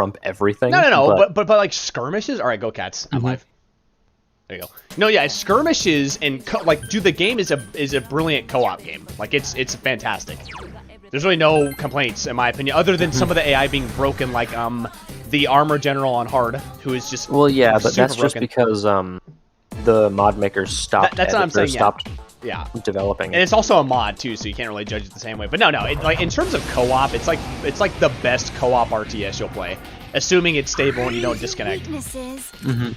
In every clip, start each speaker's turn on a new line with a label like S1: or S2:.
S1: trump everything.
S2: No. But like skirmishes. All right, go Cats. I'm live. There you go. No, yeah, skirmishes and dude, the game is a brilliant co-op game. Like it's fantastic. There's really no complaints in my opinion, other than some of the AI being broken, like the armor general on hard, who is just
S1: but that's
S2: broken.
S1: just because the mod makers stopped.
S2: That's what I'm saying.
S1: Stopped developing
S2: and it's also a mod too, so you can't really judge it the same way. But no, like in terms of co-op, it's like the best co-op RTS you'll play, assuming it's stable and you don't disconnect.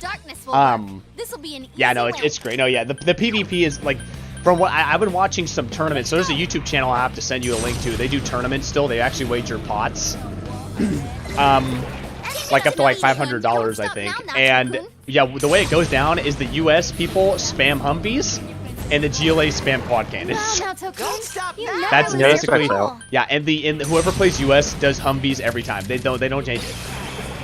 S3: Darkness will this'll be an easy
S2: it's great. No, yeah, the PvP is like. From what I've been watching some tournaments, so there's a YouTube channel I have to send you a link to. They do tournaments still. They actually wager pots, like up to like $500, I think. And yeah, the way it goes down is the U.S. people spam Humvees, and the GLA spam quad cannons. That's basically and whoever plays U.S. does Humvees every time. They don't change it.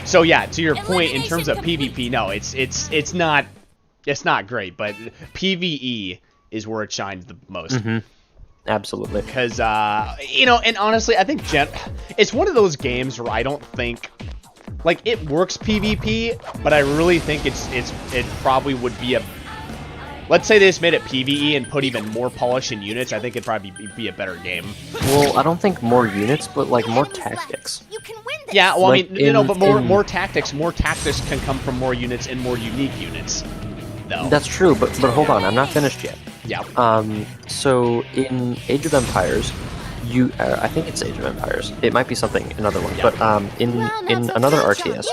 S2: So yeah, to your point in terms of PvP, no, it's not great, but PvE is where it shines the most.
S1: Absolutely.
S2: Because, and honestly, I think it's one of those games where I don't think, like, it works PvP, but I really think it probably would be let's say they just made it PvE and put even more polish in units, I think it'd probably be a better game.
S1: Well, I don't think more units, but, like, more tactics.
S3: You can win this.
S2: Yeah, well, like but more tactics can come from more units and more unique units, though.
S1: That's true, but hold on, I'm not finished yet.
S2: Yeah.
S1: So in Age of Empires, I think it's Age of Empires. It might be another one, but in another RTS,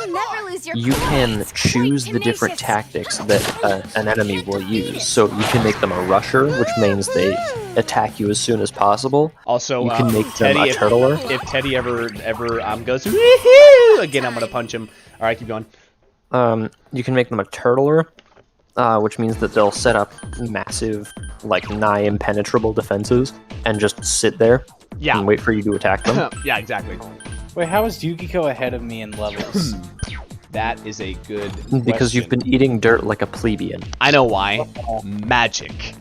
S1: you can choose the different tactics that an enemy will use. So you can make them a rusher, which means they attack you as soon as possible.
S2: Also,
S1: you can make them a turtler.
S2: If Teddy ever goes woohoo again, I'm gonna punch him. All right, keep going.
S1: You can make them a turtler. Which means that they'll set up massive, like, nigh impenetrable defenses and just sit there and wait for you to attack them.
S2: Yeah, exactly.
S4: Wait, how is Yukiko ahead of me in levels?
S2: That is a good
S1: Because
S2: question.
S1: you've been eating dirt like a plebeian.
S2: I know why. Magic.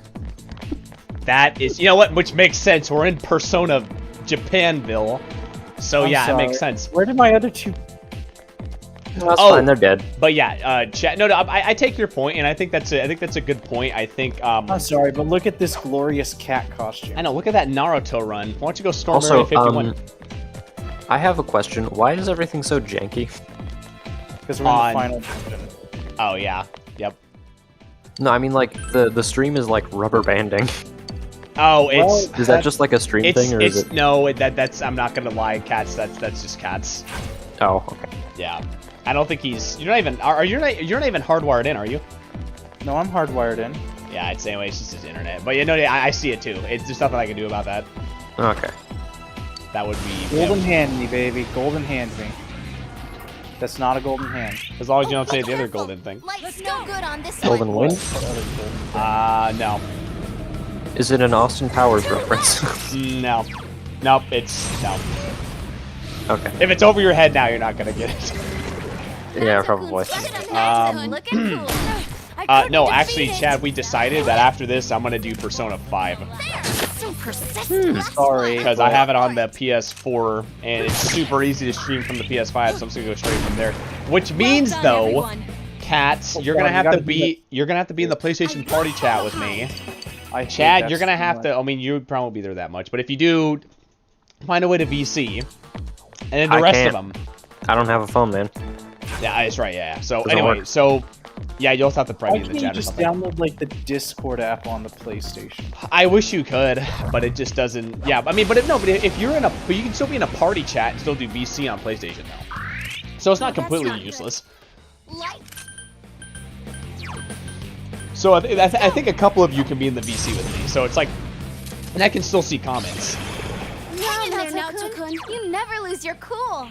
S2: That is, you know what, which makes sense. We're in Persona Japanville. So
S4: I'm sorry.
S2: It makes sense.
S4: Where did my other two...
S1: That's fine, they're dead.
S2: But yeah, chat. No, I take your point, and I think that's a good point. I think.
S4: I'm sorry, but look at this glorious cat costume.
S2: I know. Look at that Naruto run. Why don't you go storm
S1: Also,
S2: Area 51?
S1: I have a question. Why is everything so janky?
S4: Because we're in the final dungeon.
S2: Oh yeah. Yep.
S1: No, I mean like the stream is like rubber banding.
S2: Oh,
S1: is that just like a stream thing, or is it?
S2: No, that's. I'm not gonna lie, Cats. That's just Cats.
S1: Oh, okay.
S2: Yeah. I don't think he's. You're not even. You're not even hardwired in, are you?
S4: No, I'm hardwired in.
S2: Yeah, I'd say anyway. It's just his internet. But yeah, no, I see it too. There's nothing I can do about that.
S1: Okay.
S2: That would be.
S4: Golden hand me, baby. Golden hand me. That's not a golden hand.
S2: As long as you don't say the other golden thing.
S3: Let's go good on this
S1: Golden
S3: one.
S1: wind?
S2: No.
S1: Is it an Austin Powers reference?
S2: No. Nope. It's no.
S1: Okay.
S2: If it's over your head now, you're not gonna get it.
S1: Yeah, probably.
S2: No, actually, Chad, we decided that after this, I'm gonna do Persona 5.
S4: Sorry.
S2: Because I have it on the PS4, and it's super easy to stream from the PS5, so I'm just gonna go straight from there. Which means, though, Cats, you're gonna have to be in the PlayStation Party chat with me. Chad, you're gonna have to. I mean, you probably won't be there that much, but if you do, find a way to VC, and then the rest of them.
S1: I don't have a phone, man.
S2: Yeah, that's right. Yeah. So anyway, yeah, you'll have to probably be in the chat or something.
S4: Why can't you just download like the Discord app on the PlayStation?
S2: I wish you could, but it just doesn't. Yeah, I mean, but if you're but you can still be in a party chat and still do VC on PlayStation though. So it's not completely useless. So I think a couple of you can be in the VC with me. So it's like, and I can still see comments.
S3: You never lose your cool.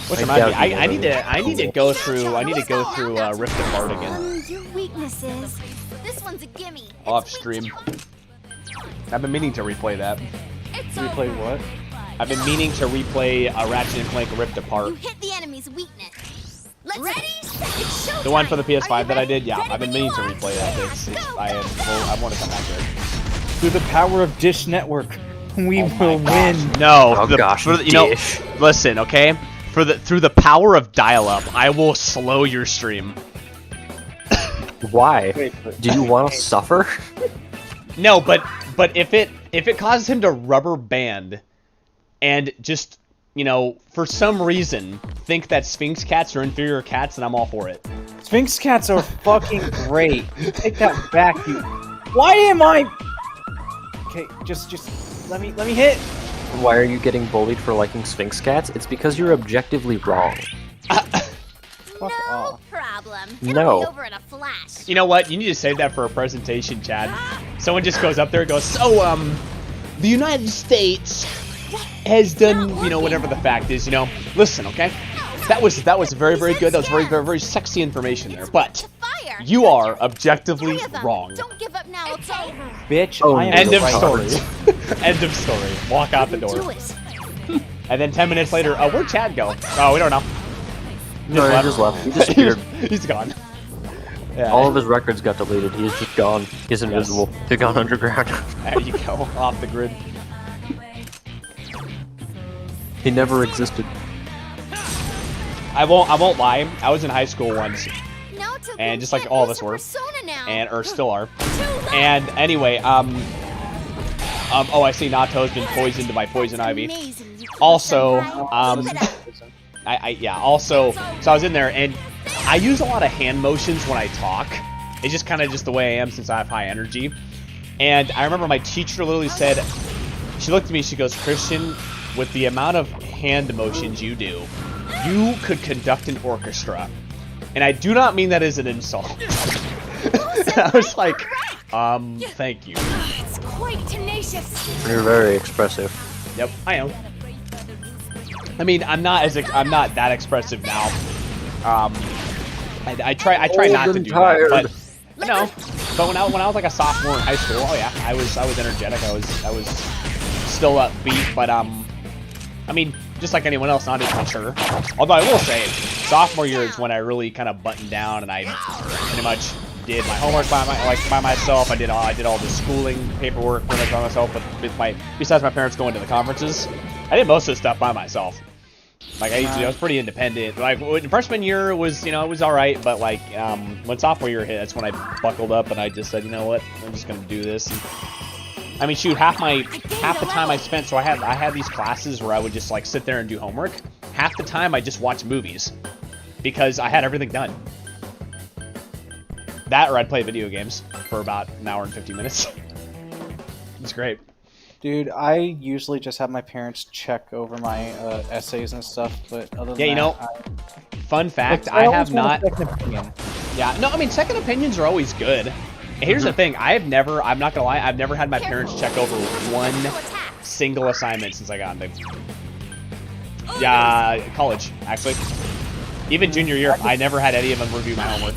S2: Which reminds me, I need to go through Rift Apart again.
S3: Your weaknesses. This one's a gimme.
S2: Off stream. I've been meaning to replay that.
S4: Replay what?
S2: I've been meaning to replay Ratchet and Clank Rift Apart.
S3: You hit the enemy's weakness. Ready?
S2: The one for the PS5 that I did, yeah. I've been meaning to replay that. I want to come back to it.
S4: Through the power of Dish Network, We will win.
S2: No.
S1: Oh gosh,
S2: you know, listen, okay? Through the power of dial-up, I will slow your stream.
S1: Why?
S4: Wait,
S1: Do you want to suffer?
S2: No, but if it causes him to rubber band, and just, you know, for some reason think that Sphinx cats are inferior cats, and I'm all for it.
S4: Sphinx cats are fucking great. You take that back, you. Why am I? Okay, just let me hit.
S1: Why are you getting bullied for liking Sphinx cats? It's because you're objectively wrong.
S4: Fuck off.
S3: problem.
S1: No.
S3: It'll be over in a flash.
S2: You know what? You need to save that for a presentation, Chad. Someone just goes up there and goes, so, the United States has done, you know, whatever the fact is, you know. Listen, okay? That was very, very good. That was very, very, very sexy information there. But you are objectively wrong.
S3: Don't give up now, okay?
S4: Bitch,
S1: Oh,
S4: I am
S2: End of
S4: right.
S2: story. End of story. Walk out the door.
S3: Do it.
S2: And then 10 minutes later, oh, where'd Chad go? Oh, we don't know.
S1: No, he just left. He disappeared.
S2: He's gone. Yeah,
S1: All of his records got deleted. He is just gone. He's invisible. They're gone underground.
S2: there you go, off the grid.
S1: He never existed.
S2: I won't lie. I was in high school once,
S3: No, it's okay.
S2: and just like all of us were,
S3: Persona now.
S2: or still are. And anyway, oh, I see Nato's been poisoned by poison ivy.
S3: Amazing. You
S2: Also,
S3: Keep it up.
S2: also, so I was in there, and I use a lot of hand motions when I talk. It's just kind of just the way I am since I have high energy. And I remember my teacher literally said, she looked at me, she goes, Christian, with the amount of hand motions you do, you could conduct an orchestra. And I do not mean that as an insult. I was like, thank you.
S3: It's quite tenacious.
S1: You're very expressive.
S2: Yep, I am. I mean, I'm not that expressive now. I try not to do that, but no. But when I was like a sophomore in high school, oh yeah, I was energetic. I was still upbeat, but I mean, just like anyone else, not as mature. Although I will say, sophomore year is when I really kind of buttoned down, and I pretty much did my homework by myself. I did all the schooling paperwork pretty much by myself, but besides my parents going to the conferences, I did most of the stuff by myself. Like I was pretty independent. Like freshman year was, you know, it was all right, but like when sophomore year hit, that's when I buckled up and I just said, you know what, I'm just gonna do this. And, I mean, shoot, half the time I spent, so I had these classes where I would just like sit there and do homework. Half the time I just watched movies because I had everything done. That or I'd play video games for about an hour and 50 minutes. It's great.
S4: Dude, I usually just have my parents check over my essays and stuff, but other than
S2: Yeah, you know, fun fact, I have not.
S4: Second opinion.
S2: Yeah, no, I mean, second opinions are always good. And here's the thing, I'm not gonna lie, I've never had my parents check over one single assignment since I got into college, actually. Even junior year, I never had any of them review my homework.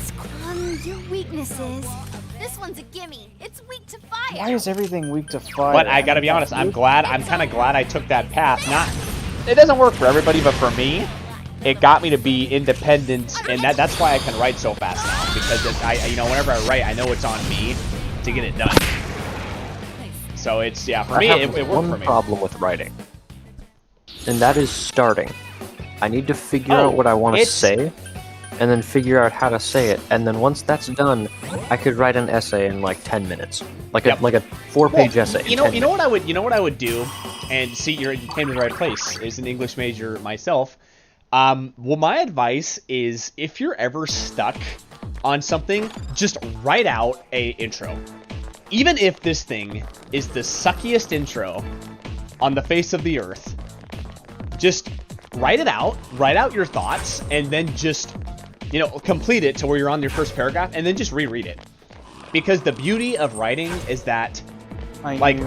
S3: Your weaknesses. This one's a gimme. It's weak to fire.
S4: Why is everything weak to fire?
S2: But I gotta be honest, I'm kind of glad I took that path. It doesn't work for everybody, but for me, it got me to be independent, and that's why I can write so fast now, because you know, whenever I write, I know it's on me to get it done. So it's, yeah, for me, it worked for me.
S1: One problem with writing, and that is starting. I need to figure out what I want to say, and then figure out how to say it, and then once that's done, I could write an essay in like 10 minutes, like a 4-page essay.
S2: You know what I would do, and see, you came to the right place. As an English major myself, well, my advice is if you're ever stuck on something, just write out a intro. Even if this thing is the suckiest intro on the face of the earth, just write it out, write out your thoughts, and then just, you know, complete it to where you're on your first paragraph, and then just reread it. Because the beauty of writing is that, like,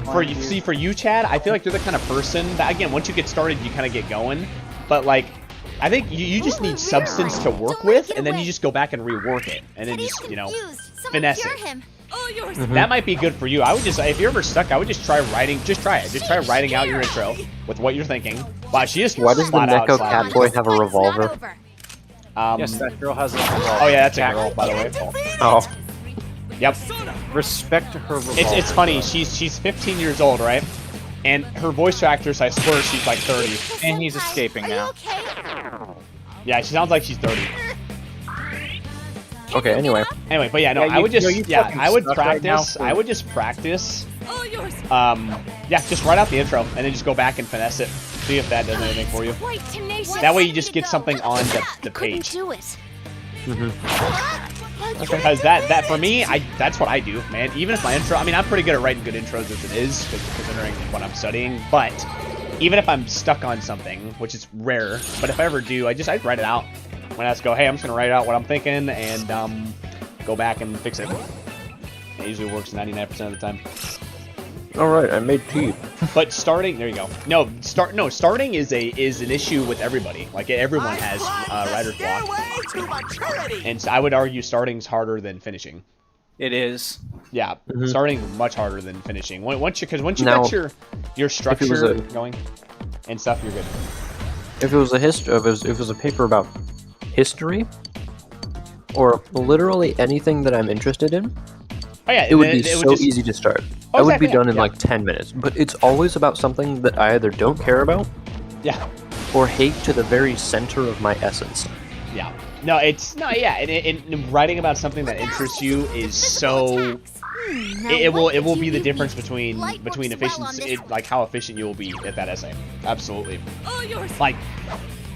S2: for you, Chad, I feel like you're the kind of person that, again, once you get started, you kind of get going. But, like, I think you just need substance to work with, and then you just go back and rework it, and then just, you know, finesse it. That might be good for you. I would just, if you're ever stuck, I would just try writing. Just try it. Just try writing out your intro with what you're thinking. Wow, she just
S1: Why does the Neko cat boy have a revolver?
S4: Yes, that girl has a revolver.
S2: Oh yeah, that's a girl, by the way.
S1: Oh.
S2: Yep.
S4: Respect her revolver.
S2: It's funny. She's 15 years old, right? And her voice actress, I swear she's like 30.
S4: And he's escaping now.
S2: Yeah, she sounds like she's 30.
S1: Okay, anyway.
S2: Anyway, but yeah, no,
S4: Yeah,
S2: I would just,
S4: you
S2: yeah,
S4: fucking
S2: I would
S4: suck right now,
S2: practice, I would just practice,
S3: All yours.
S2: yeah, just write out the intro, and then just go back and finesse it, see if that does anything for you.
S3: Quite tenacious.
S2: That way you just get something on the
S3: Couldn't
S2: page.
S3: do it.
S2: Because that for me, that's what I do, man. Even if my intro, I mean, I'm pretty good at writing good intros as it is, considering what I'm studying, but even if I'm stuck on something, which is rare, but if I ever do, I write it out. When I just go, hey, I'm just gonna write out what I'm thinking and go back and fix it. It usually works 99% of the time.
S1: Alright, I made tea.
S2: But starting, there you go. No, starting is an issue with everybody. Like everyone has writer's block. And so I would argue starting's harder than finishing.
S4: It is.
S2: Yeah, starting much harder than finishing. Once you
S1: Now,
S2: got your structure going and stuff, you're good.
S1: If it was if it was a paper about history, or literally anything that I'm interested in,
S2: Oh yeah,
S1: it would be so easy to start.
S2: Oh,
S1: I would be
S2: exactly,
S1: done in like 10 minutes. But it's always about something that I either don't care about,
S2: yeah,
S1: or hate to the very center of my essence.
S2: yeah. No, yeah. And writing about something that interests you is so. It will be the difference between efficiency, like how efficient you will be at that essay. Absolutely.
S3: All yours.
S2: Like,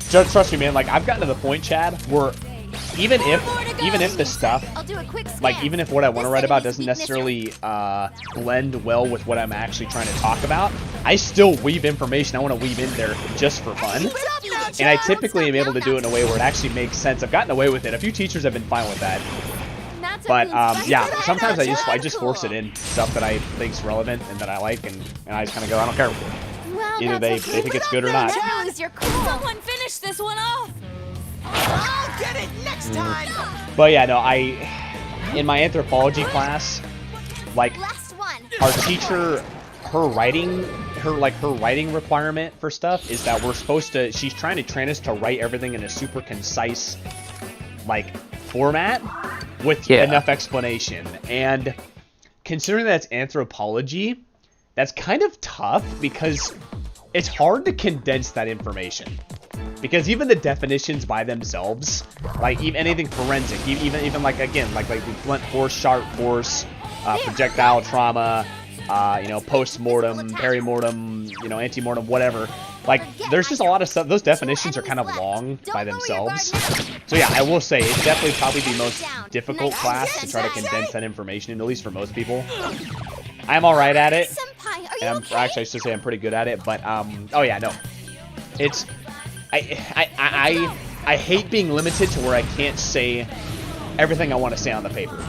S2: just trust me, man. Like I've gotten to the point, Chad, where even if the stuff,
S3: I'll do a quick
S2: like
S3: scan.
S2: even if what I want to write about doesn't necessarily blend well with what I'm actually trying to talk about, I still weave information I want to weave in there just for fun. And I typically am able to do it in a way where it actually makes sense. I've gotten away with it. A few teachers have been fine with that. But yeah, sometimes I just force it in, stuff that I think's relevant and that I like, and I just kind of go, I don't care. Either they think it's good or not.
S3: Someone finish this one off.
S5: I'll get it next time.
S2: But yeah, no, in my anthropology class, like
S3: Last one.
S2: our teacher, her writing requirement for stuff is that we're supposed to, she's trying to train us to write everything in a super concise, like, format with enough explanation. And considering that's anthropology, that's kind of tough because it's hard to condense that information. Because even the definitions by themselves, like even anything forensic, even like again, like the blunt force, sharp force, projectile trauma, you know, post-mortem, peri-mortem, you know, anti-mortem, whatever. Like, there's just a lot of stuff. Those definitions are kind of long by themselves. So yeah, I will say it's definitely probably the most difficult class to try to condense that information in, at least for most people. I'm all right at it. And actually, I should say I'm pretty good at it. But oh yeah, no, it's I hate being limited to where I can't say everything I want to say on the paper.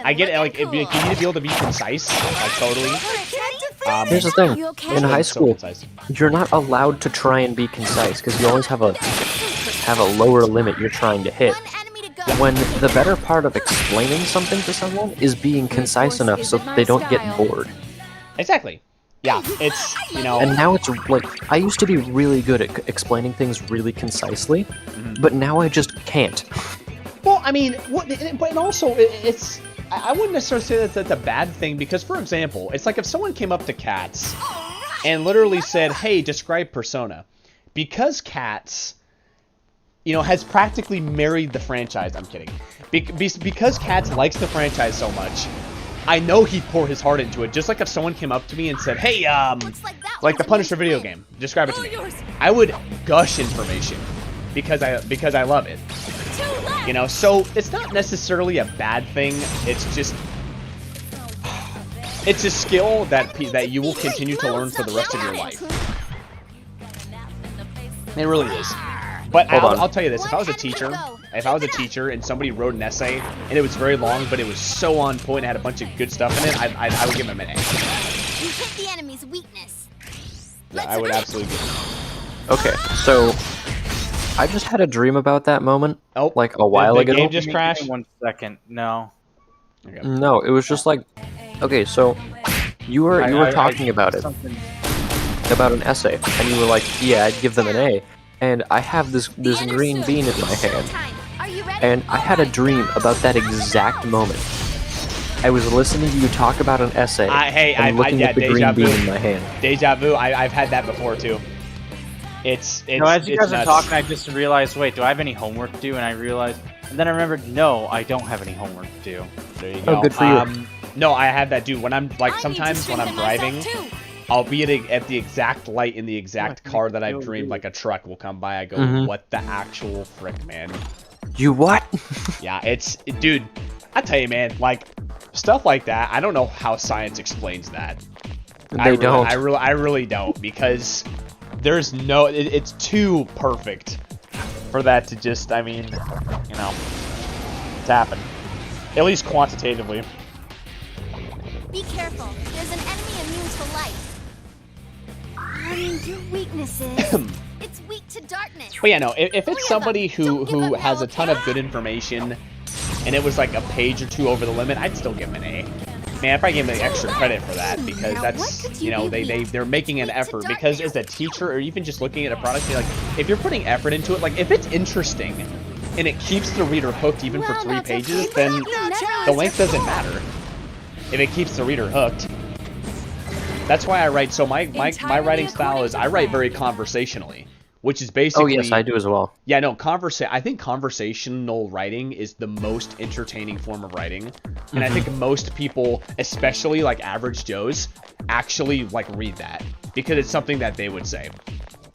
S2: I get it, like, you need to be able to be concise, like, totally.
S1: Here's the thing, in high school, you're not allowed to try and be concise, because you always have a lower limit you're trying to hit. When the better part of explaining something to someone is being concise enough so that they don't get bored.
S2: Exactly. Yeah, it's, you know...
S1: And now it's, like, I used to be really good at explaining things really concisely, but now I just can't.
S2: Well, I mean, but also, it's... I wouldn't necessarily say that that's a bad thing, because, for example, it's like if someone came up to Cats and literally said, hey, describe Persona. Because Cats, you know, has practically married the franchise, I'm kidding. Because Cats likes the franchise so much, I know he'd pour his heart into it. Just like if someone came up to me and said, hey, like the Punisher video game, describe it to me. I would gush information because I love it. You know, so it's not necessarily a bad thing. It's just, it's a skill that you will continue to learn for the rest of your life. It really is. But I'll tell you this: if I was a teacher and somebody wrote an essay and it was very long, but it was so on point and had a bunch of good stuff in it, I would give them an A.
S3: You hit the enemy's weakness.
S2: Yeah, I would absolutely give them.
S1: Okay, so I just had a dream about that moment, like a while ago.
S2: The game just crashed?
S4: 1 second, no.
S2: Okay.
S1: No, it was just like, okay, so you were talking about it, about an essay, and you were like, yeah, I'd give them an A, and I have this green bean in my hand, and I had a dream about that exact moment, I was listening to you talk about an essay. And looking at the green bean in my hand.
S2: Deja vu. I've had that before too. It's
S4: no, as you guys
S2: nuts.
S4: are talking, I just realized, wait, do I have any homework to do? And I realized, and then I remembered, no, I don't have any homework to do.
S2: There you go.
S1: Oh, good for you.
S2: No, I have that, dude. When I'm like, sometimes when I'm driving, I'll be at the exact light in the exact car that I've dreamed, like a truck will come by. I go, what the actual frick, man?
S1: You what?
S2: Yeah, dude, I tell you, man, like, stuff like that, I don't know how science explains that.
S1: They don't.
S2: I really don't, because there's no, it's too perfect for that to just, I mean, you know, it's happened. At least quantitatively.
S3: Be careful. There's an enemy immune to light. Your weakness is it's weak to darkness.
S2: But yeah, no, if it's somebody who has a ton of good information and it was like a page or two over the limit, I'd still give them an A. Man, I'd probably give them extra credit for that, because that's, you know, they're making an effort. Because as a teacher, or even just looking at a product, like, if you're putting effort into it, like, if it's interesting and it keeps the reader hooked even for 3 pages, then the length doesn't matter. If it keeps the reader hooked. That's why I write, so my writing style is, I write very conversationally, which is basically...
S1: Oh yes, I do as well.
S2: Yeah, no, I think conversational writing is the most entertaining form of writing. And I think most people, especially like average Joes, actually like read that, because it's something that they would say.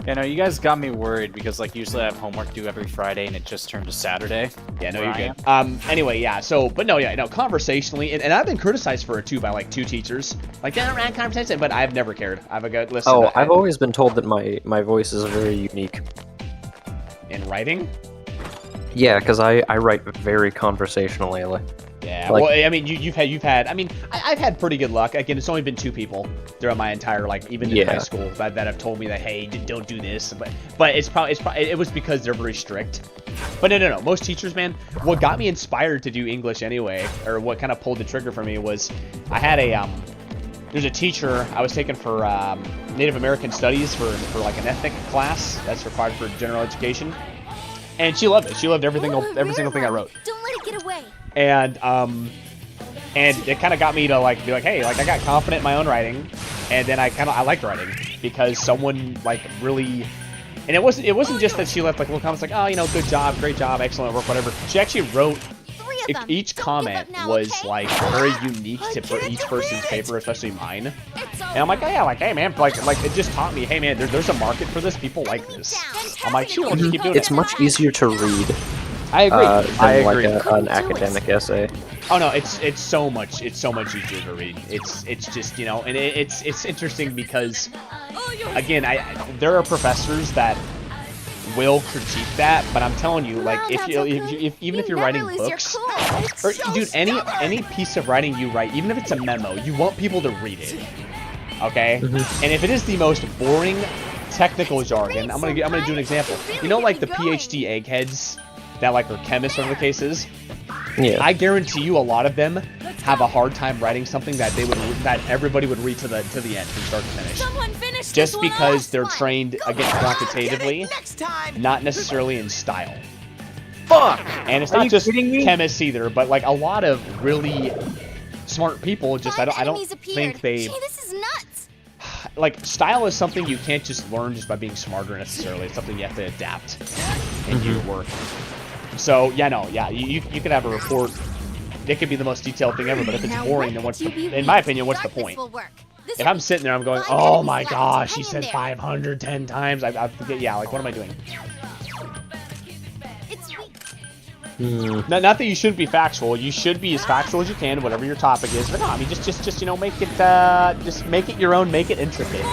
S4: Yeah, no, you guys got me worried, because like usually I have homework due every Friday and it just turned to Saturday.
S2: Yeah, no, you're good. Anyway, yeah, so, but no, yeah, no, conversationally, and I've been criticized for it too by like 2 teachers. Like, don't write conversation, but I've never cared. I've got, listen.
S1: Oh, I've always been told that my voice is very unique.
S2: In writing?
S1: Yeah, because I write very conversationally.
S2: Yeah,
S1: like,
S2: well, I mean, you've had, I mean, I've had pretty good luck. Again, it's only been 2 people throughout my entire, like, even in high school that have told me that, hey, don't do this. But it was because they're very strict. But no, most teachers, man, what got me inspired to do English anyway, or what kind of pulled the trigger for me, was I had there's a teacher I was taking for Native American Studies for like an ethnic class that's required for general education. And she loved it. She loved every single thing I wrote.
S3: Don't let it get away.
S2: And it kind of got me to like be like, hey, like I got confident in my own writing, and then I liked writing because someone like really, and it wasn't just that she left like little comments like, oh, you know, good job, great job, excellent work, whatever. She actually wrote. Each comment was like very unique to each person's paper, especially mine. And I'm like, oh yeah, like, hey man, like it just taught me, hey man, there's a market for this. People like this. I'm like, sure, we'll just keep doing it.
S1: It's much easier to read.
S2: I agree.
S1: Than like an academic essay.
S2: Oh no, it's so much easier to read. It's just, you know, and it's interesting because, again, there are professors that will critique that, but I'm telling you, like, even if you're writing books, or dude, any piece of writing you write, even if it's a memo, you want people to read it, okay? And if it is the most boring technical jargon, I'm gonna do an example. You know, like the PhD eggheads that like are chemists, whatever the case is.
S1: Yeah.
S2: I guarantee you, a lot of them have a hard time writing something that everybody would read to the end from start to finish. Just because they're trained, again, quantitatively, not necessarily in style.
S4: Fuck!
S2: And it's not just chemists either, but like a lot of really smart people just I don't think they.
S3: This is nuts.
S2: Like, style is something you can't just learn just by being smarter necessarily. It's something you have to adapt into your work. So, you could have a report. It could be the most detailed thing ever, but if it's boring, then in my opinion, what's the point? If I'm sitting there, I'm going, oh my gosh, he said 510 times. I forget, like, what am I doing? Not that you shouldn't be factual. You should be as factual as you can, whatever your topic is. But no, I mean, just you know, make it your own, make it intricate.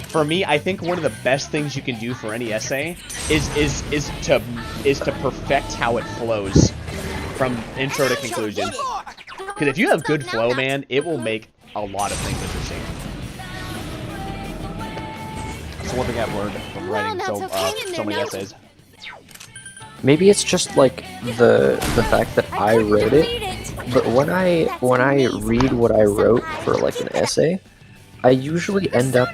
S2: For me, I think one of the best things you can do for any essay is to perfect how it flows from intro to conclusion. Because if you have good flow, man, it will make a lot of things interesting. That's one thing I've learned from writing so many essays.
S1: Maybe it's just like the fact that I wrote it, but when I read what I wrote for like an essay, I usually end up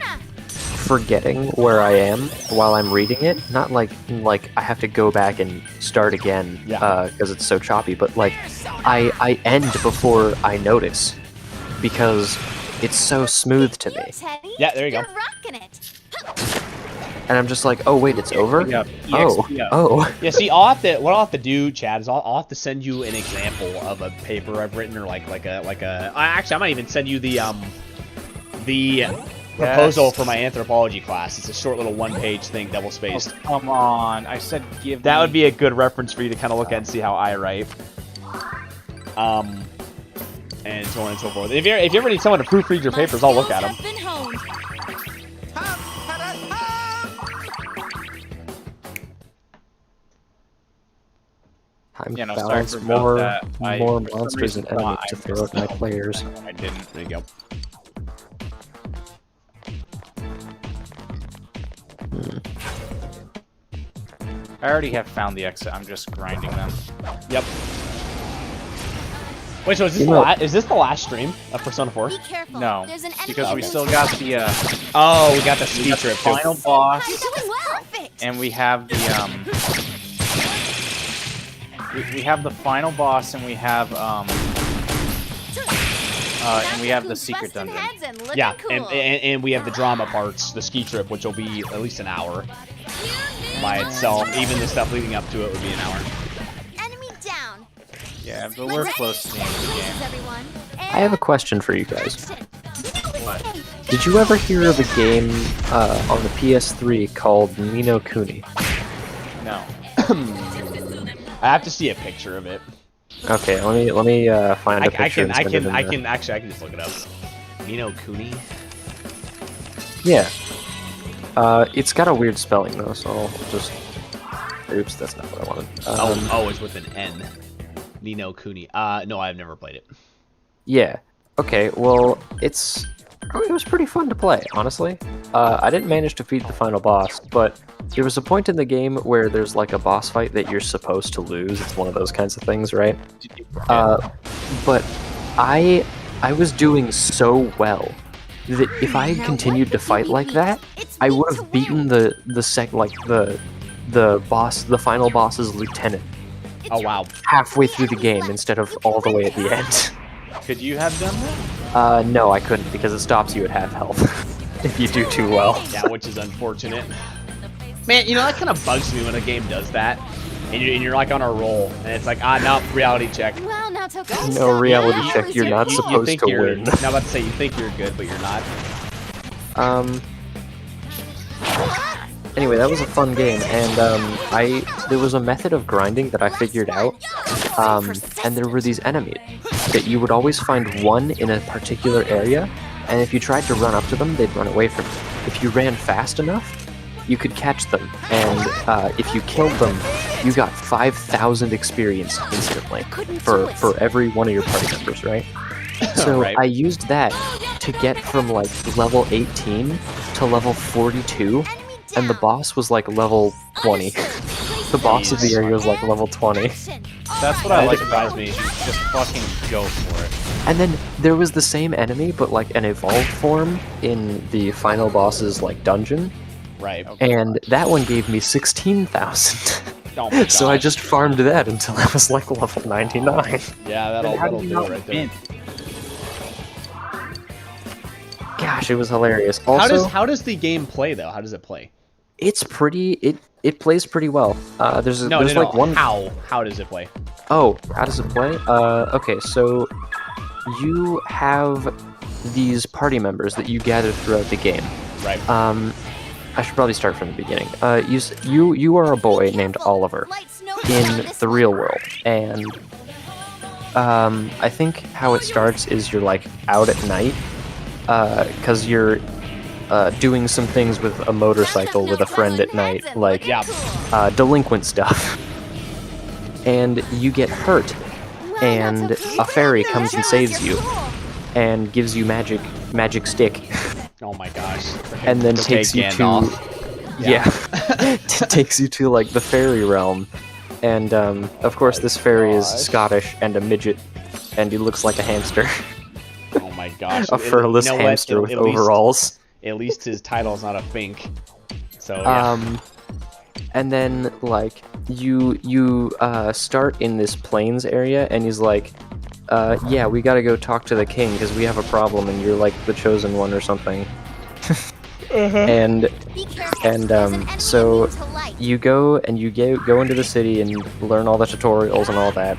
S1: forgetting where I am while I'm reading it. Not like I have to go back and start again because it's so choppy, but like I end before I notice because it's so smooth to me.
S2: Yeah, there you go.
S3: You're rocking it.
S1: And I'm just like, oh wait, it's over?
S4: Yeah.
S1: Oh,
S4: Yeah.
S1: oh.
S2: Yeah, see, what I'll have to do, Chad, is I'll have to send you an example of a paper I've written, or actually, I might even send you the proposal for my anthropology class. It's a short little one-page thing, double-spaced.
S4: Oh, come on, I said give
S2: That
S4: me...
S2: would be a good reference for you to kind of look at and see how I write. And so on and so forth. If you ever need someone to proofread your papers, I'll look at them.
S1: Time
S4: Yeah, no,
S1: to
S4: sorry
S1: balance
S4: for
S1: more
S4: that.
S1: more
S4: For some
S1: monsters and
S4: reason,
S1: enemies
S4: I
S1: to throw at my players.
S4: I didn't.
S2: There you go.
S4: I already have found the exit. I'm just grinding them.
S2: Yep. Wait, so is this the last stream of Persona 4?
S3: Be careful.
S4: No,
S3: There's an enemy
S4: because we
S3: close
S4: still
S3: by.
S4: got the
S2: Oh, we got the ski trip too.
S4: final boss,
S3: I'm doing well. Perfect.
S4: and we have the we have the final boss, and we have the secret
S3: Busting
S4: dungeon.
S3: heads and looking
S2: Yeah,
S3: cool.
S2: and we have the drama parts, the ski trip, which will be at least an hour by itself. Even the stuff leading up to it would be an hour.
S3: Enemy down.
S4: Yeah, but we're close to the end of the game.
S3: Everyone.
S1: I have a question for you guys.
S3: What?
S1: Did you ever hear of a game on the PS3 called Ni no Kuni?
S4: No.
S2: I have to see a picture of it.
S1: Okay, let me find a picture.
S2: I can just look it up. Ni no Kuni.
S1: Yeah. It's got a weird spelling though, so I'll just. Oops, that's not what I wanted.
S2: It's with an N. Ni no Kuni. No, I've never played it.
S1: Yeah. Okay. Well, it was pretty fun to play, honestly. I didn't manage to beat the final boss, but there was a point in the game where there's like a boss fight that you're supposed to lose. It's one of those kinds of things, right? But I was doing so well that if I had continued to fight like that, I would have beaten the final boss's lieutenant
S2: Oh wow.
S1: halfway through the game instead of all the way at the end.
S4: Could you have done that?
S1: No, I couldn't because it stops you at half health if you do too well.
S2: Yeah, which is unfortunate. Man, you know, that kind of bugs me when a game does that. And you're like on a roll, and it's like, no, reality check.
S3: Well, now Toko.
S1: No reality check, you're not
S2: You
S1: supposed
S2: think
S1: to
S2: you're,
S1: win.
S2: now I'm about to say, you think you're good, but you're not.
S1: Anyway, that was a fun game, and there was a method of grinding that I figured out, and there were these enemies that you would always find one in a particular area, and if you tried to run up to them, they'd run away from you. If you ran fast enough, you could catch them, and if you killed them, you got 5,000 experience instantly for every one of your party members, right? So
S2: Right.
S1: I used that to get from like level 18 to level 42, and the boss was like level 20. The boss of the area was like level 20.
S4: That's what I like
S2: surprised
S4: about
S2: me.
S4: it. Just fucking go for it.
S1: And then there was the same enemy, but like an evolved form in the final boss's like dungeon,
S2: Right.
S1: and that one gave me 16,000.
S2: Oh my
S1: So I
S2: gosh.
S1: just farmed that until I was like level 99.
S2: Yeah,
S4: How
S2: that'll
S4: do you
S2: do
S4: not
S2: it right there.
S4: win?
S1: Gosh, it was hilarious. Also,
S2: How does the game play though? How does it play?
S1: it's pretty. It plays pretty well. There's
S2: No,
S1: like one.
S2: How does it play?
S1: Oh, how does it play? Okay, so you have these party members that you gather throughout the game.
S2: Right.
S1: I should probably start from the beginning. You are a boy named Oliver in the real world, and I think how it starts is you're like out at night, because you're doing some things with a motorcycle with a friend at night, like
S2: Yeah.
S1: delinquent stuff, and you get hurt, and a fairy comes and saves you, and gives you magic stick,
S2: Oh my gosh.
S1: and then
S2: Okay,
S1: takes you
S2: Gandalf.
S1: to takes you to like the fairy realm, and of course this fairy is Scottish and a midget, and he looks like a hamster,
S2: Oh my gosh.
S1: a furless
S2: You know what?
S1: hamster with
S2: At least-
S1: overalls.
S2: At least his title's not a fink. So yeah.
S1: And then like you start in this plains area, and he's like, yeah, we gotta go talk to the king because we have a problem, and you're like the chosen one or something. And so you go and you go into the city and learn all the tutorials and all that,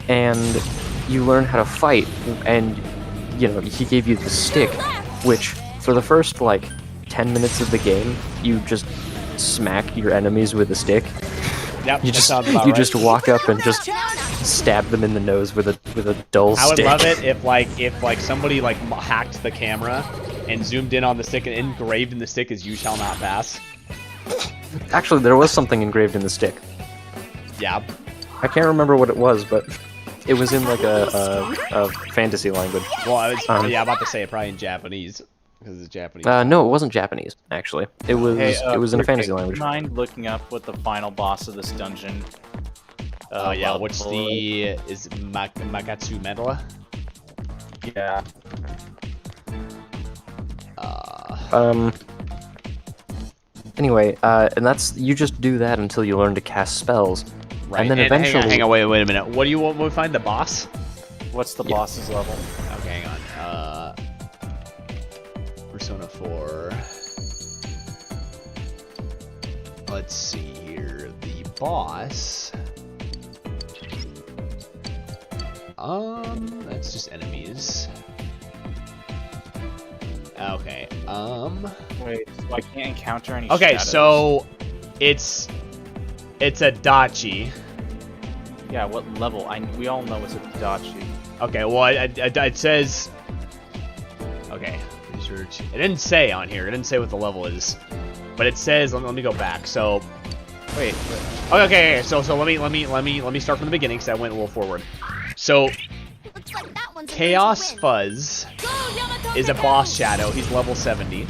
S1: and you learn how to fight. And you know, he gave you the stick, which for the first like 10 minutes of the game, you just smack your enemies with a stick.
S2: Yep,
S1: You just walk up and just stab them in the nose with a dull stick.
S2: I would love it if like somebody like hacked the camera and zoomed in on the stick and engraved in the stick is "You shall not pass."
S1: Actually, there was something engraved in the stick.
S2: Yeah.
S1: I can't remember what it was, but it was in like a fantasy language.
S2: Well, I was yeah, about to say it probably in Japanese because it's Japanese.
S1: No, it wasn't Japanese. Actually, it was it was in a fantasy language.
S4: Mind looking up what the final boss of this dungeon?
S2: Oh yeah, what's the is Magatsu Mandala?
S4: Yeah.
S1: Anyway, and that's you just do that until you learn to cast spells,
S2: Right.
S1: and then eventually.
S2: Hang on, wait a minute. What do you want? When we find the boss?
S4: What's the boss's level?
S2: Okay, hang on. Persona 4. Let's see here. The boss. That's just enemies. Okay.
S4: Wait, so I can't encounter any.
S2: Okay,
S4: shadows.
S2: so it's a dachi.
S4: Yeah, what level? We all know it's a dachi.
S2: Okay, well, it says. Okay, research. It didn't say on here. It didn't say what the level is, but it says. Let me go back. So, wait. Okay. So let me start from the beginning because I went a little forward. So, Chaos Fuzz is a boss shadow. He's level 70.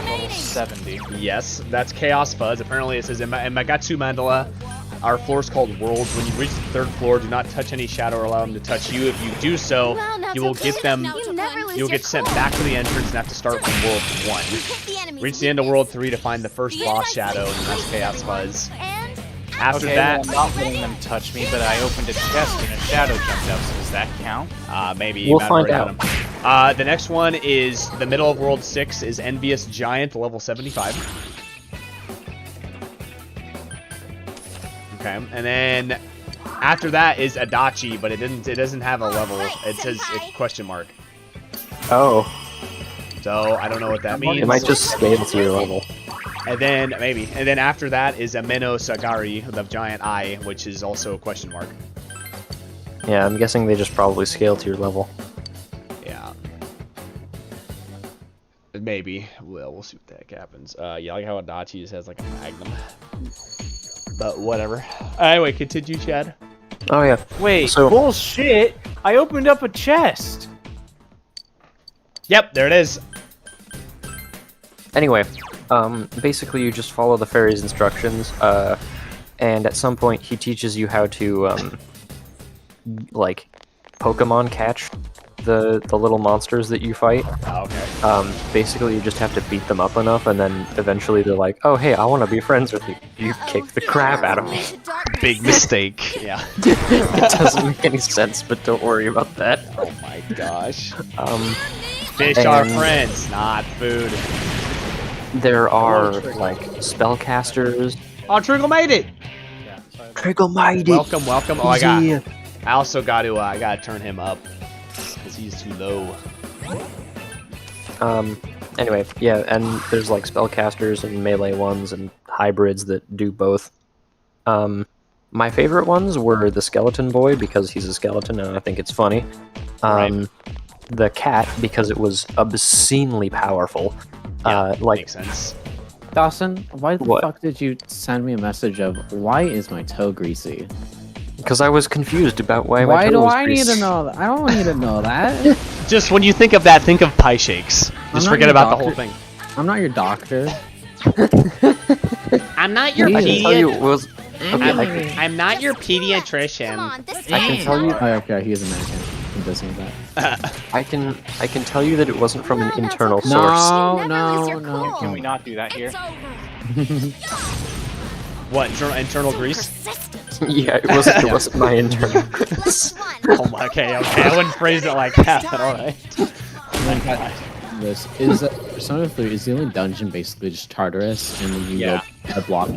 S4: Level 70.
S2: Yes, that's Chaos Fuzz. Apparently, it says in Magatsu Mandala. Our floor is called Worlds. When you reach the 3rd floor, do not touch any shadow or allow them to touch you. If you do so, you will get them. You'll get sent back to the entrance and have to start from World 1. Reach the end of World 3 to find the first boss shadow, and that's Chaos Fuzz. After that,
S4: well, I'm not letting them touch me, but I opened a chest and a shadow jumped up. So does that count?
S2: maybe.
S1: We'll find out.
S2: The next one is the middle of World 6 is Envious Giant, level 75. Okay, and then after that is Adachi, but it doesn't have a level. It says a question mark.
S1: Oh,
S2: So I don't know what that means.
S1: it might just scale to your level.
S2: And then maybe. And then after that is Ameno Sagari, the giant eye, which is also a question mark.
S1: Yeah, I'm guessing they just probably scale to your level.
S2: Yeah. Maybe. Well, we'll see what the heck happens. Yeah, I like how Adachi just has like a magnum. But whatever. Anyway, continue, Chad.
S1: Oh yeah.
S4: Wait,
S1: So-
S4: bullshit! I opened up a chest!
S2: Yep, there it is.
S1: Anyway, basically you just follow the fairy's instructions, and at some point he teaches you how to, like, Pokemon catch the little monsters that you fight.
S2: Oh, okay.
S1: Basically you just have to beat them up enough, and then eventually they're like, oh hey, I want to be friends with you. You kick the crap out of me.
S2: Big mistake. Yeah.
S1: It doesn't make any sense, but don't worry about that.
S2: Oh my gosh.
S1: Um,
S2: Fish are
S1: and-
S2: friends, not food.
S1: there are, like, spellcasters.
S2: Oh, Trickle made it!
S1: Trickle made it!
S2: Welcome, welcome. Oh, I
S1: Yeah.
S2: also got to, I gotta turn him up. Because he's too low.
S1: Anyway, yeah, and there's like spellcasters and melee ones and hybrids that do both. My favorite ones were the skeleton boy because he's a skeleton and I think it's funny.
S2: Right.
S1: The cat because it was obscenely powerful.
S2: Yeah,
S1: Like
S2: makes sense.
S6: Dawson, why the
S1: What?
S6: fuck did you send me a message of why is my toe greasy?
S1: because I was confused about why my
S6: Why
S1: toe
S6: do
S1: was
S6: I need
S1: greasy.
S6: to know that? I don't need to know that.
S2: Just when you think of that, think of pie shakes. Just
S6: not
S2: forget
S6: your
S2: about the
S6: doctor.
S2: whole thing.
S6: I'm not your doctor.
S2: I'm not your
S1: I can tell you it was. Okay,
S2: I'm not your pediatrician.
S3: Come on, this
S1: I can tell you.
S6: Oh, okay, he's American. It doesn't do that.
S1: I can tell you that it wasn't from an internal source.
S6: No,
S3: Never lose
S6: no,
S3: your
S6: no.
S3: cool.
S4: Can we not do that here?
S2: What, internal grease?
S1: Yeah, it wasn't my internal.
S3: Last one.
S2: Oh my, okay, I wouldn't phrase it like that, but alright.
S6: This is Persona 3 is the only dungeon basically just Tartarus, and then you
S4: Yeah.
S6: go a block.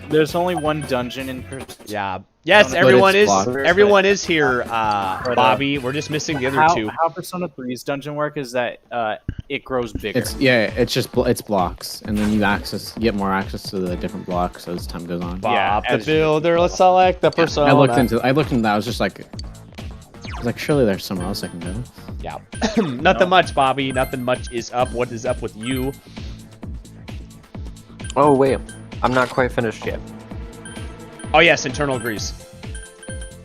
S4: There's only one dungeon in
S2: Yeah. Yes,
S4: But
S2: everyone
S6: it's
S2: is
S6: blocked.
S2: everyone is here, Bobby. We're just missing the other two.
S4: How Persona 3's dungeon work is that it grows bigger.
S6: It's just it's blocks, and then you get more access to the different blocks as time goes on.
S2: Bob the
S4: as-
S2: Builder, let's select the persona.
S6: I looked into that. I was just like, surely there's somewhere else I can go.
S2: Yeah. Nothing much, Bobby. Nothing much is up. What is up with you?
S1: Oh wait, I'm not quite finished yet.
S2: Oh yes, internal grease.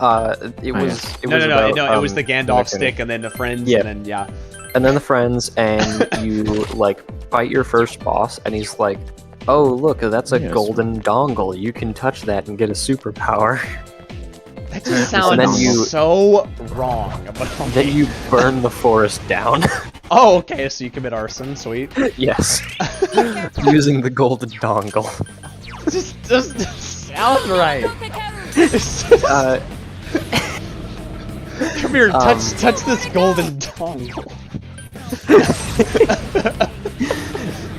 S1: It was. It
S2: No,
S1: was
S2: no, no,
S1: about,
S2: no. It was the Gandalf
S1: okay.
S2: stick, and then the friends,
S1: Yeah.
S2: and then yeah.
S1: And then the friends, and you like fight your first boss, and he's like, "Oh look, that's a
S6: Yes.
S1: golden dongle. You can touch that and get a superpower."
S2: That just sounds
S1: then you-
S2: so wrong. But
S1: Then you burn the forest down.
S2: Oh, okay. So you commit arson. Sweet.
S1: Yes, using the golden dongle.
S2: just sounds right.
S1: Uh,
S2: Come here, touch this golden dongle.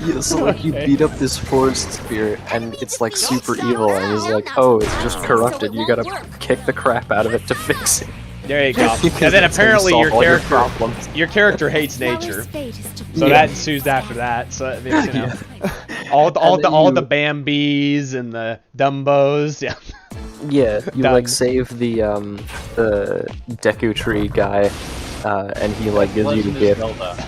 S1: yeah, so like you beat up this forest spirit, and it's like super evil, and he's like, "Oh, it's just corrupted. You gotta kick the crap out of it to fix it."
S2: There you go.
S1: Because
S2: And then
S1: that's how you
S2: apparently
S1: solve all your
S2: your
S1: problems.
S2: character hates nature. So
S1: Yeah.
S2: that ensues after that. So you know,
S1: Yeah.
S2: all
S1: And then
S2: the
S1: you-
S2: Bambis and the Dumbos. Yeah.
S1: Yeah, you
S2: Done.
S1: like save the Deku Tree guy, and he like gives you the
S4: Legend is
S1: gift.
S4: Zelda.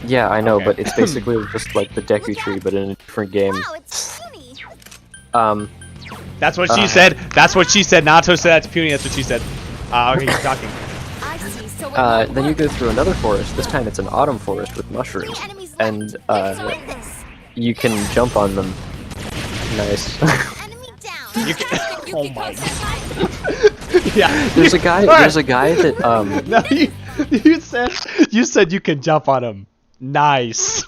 S1: Yeah, I know,
S2: Okay.
S1: but it's basically just like the Deku Tree, but in a different game.
S3: Wow, it's puny.
S2: That's what she said. That's what she said. Nato said that's puny. That's what she said. Okay, keep talking.
S3: I see. So it won't
S1: Then you
S3: work.
S1: go through another forest. This time it's an autumn forest with mushrooms,
S3: Enemies
S1: and
S3: left. Let's win this.
S1: you can jump on them. Nice.
S3: Enemy down.
S2: You can.
S3: You
S2: Oh
S3: can
S2: my.
S3: go set
S2: Yeah.
S1: There's a guy. There's a guy that
S2: No, you said you can jump on him. Nice.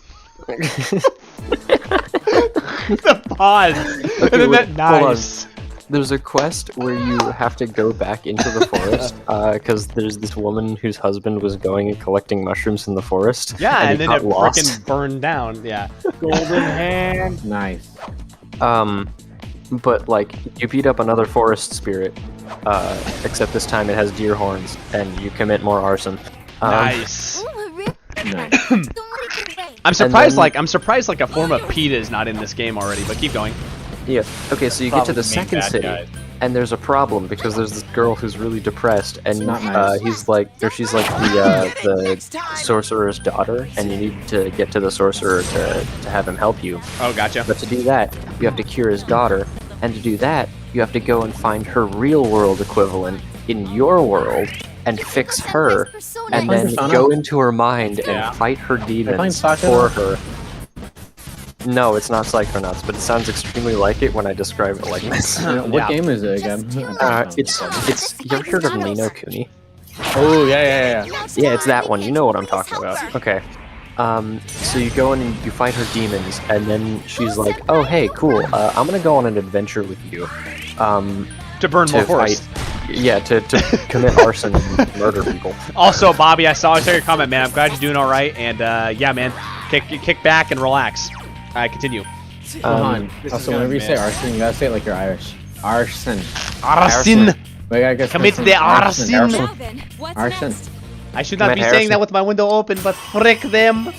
S2: The pause. And then
S1: wait,
S2: that
S1: hold on.
S2: nice.
S1: There's a quest where you have to go back into the forest because there's this woman whose husband was going and collecting mushrooms in the forest.
S2: Yeah, and
S1: he
S2: then
S1: got
S2: it
S1: lost.
S2: freaking burned down. Yeah.
S4: Golden hand.
S6: Nice.
S1: But like you beat up another forest spirit, except this time it has deer horns, and you commit more arson.
S2: Nice.
S3: Ooh, a rip.
S6: Nice.
S3: Don't let it get away.
S2: I'm surprised.
S1: then-
S2: I'm surprised. Like a form of PETA is not in this game already. But keep going.
S1: Yeah. Okay, so you get to
S4: Probably
S1: the
S4: the main
S1: second
S4: bad
S1: city,
S4: guys.
S1: and there's a problem because there's this girl who's really depressed, and
S6: Not nice.
S1: he's like, or she's like the sorcerer's daughter, and you need to get to the sorcerer to have him help you.
S2: Oh, gotcha.
S1: But to do that, you have to cure his daughter, and to do that, you have to go and find her real world equivalent in your world and fix her, and then
S6: Persona.
S1: go into her mind
S4: Yeah.
S1: and fight her
S6: playing
S1: demons
S6: Sakura?
S1: for her. No, it's not Psychonauts, but it sounds extremely like it when I describe it like this.
S6: What
S2: Yeah.
S6: game is it again?
S1: It's you ever heard of Nino Kuni?
S2: Oh yeah.
S1: Yeah, it's that one. You know what I'm talking about. Okay. So you go in and you fight her demons, and then she's like, "Oh, hey, cool. I'm gonna go on an adventure with you."
S2: To burn more
S1: To
S2: forest.
S1: fight. Yeah, to commit arson and murder people.
S2: Also, Bobby, I saw your comment, man. I'm glad you're doing all right. And yeah, man, kick back and relax. All right, continue.
S6: Come on.
S4: This is
S6: Also,
S4: gonna
S6: whenever you say
S4: miss.
S6: arson, you gotta say it like you're Irish. Arson.
S2: Arson.
S6: Wait, I guess
S2: Commit the arson.
S3: Now then, what's
S6: Arson.
S3: next?
S2: I should not
S1: Commit
S2: be saying
S1: Harrison.
S2: that with my window open, but frick them.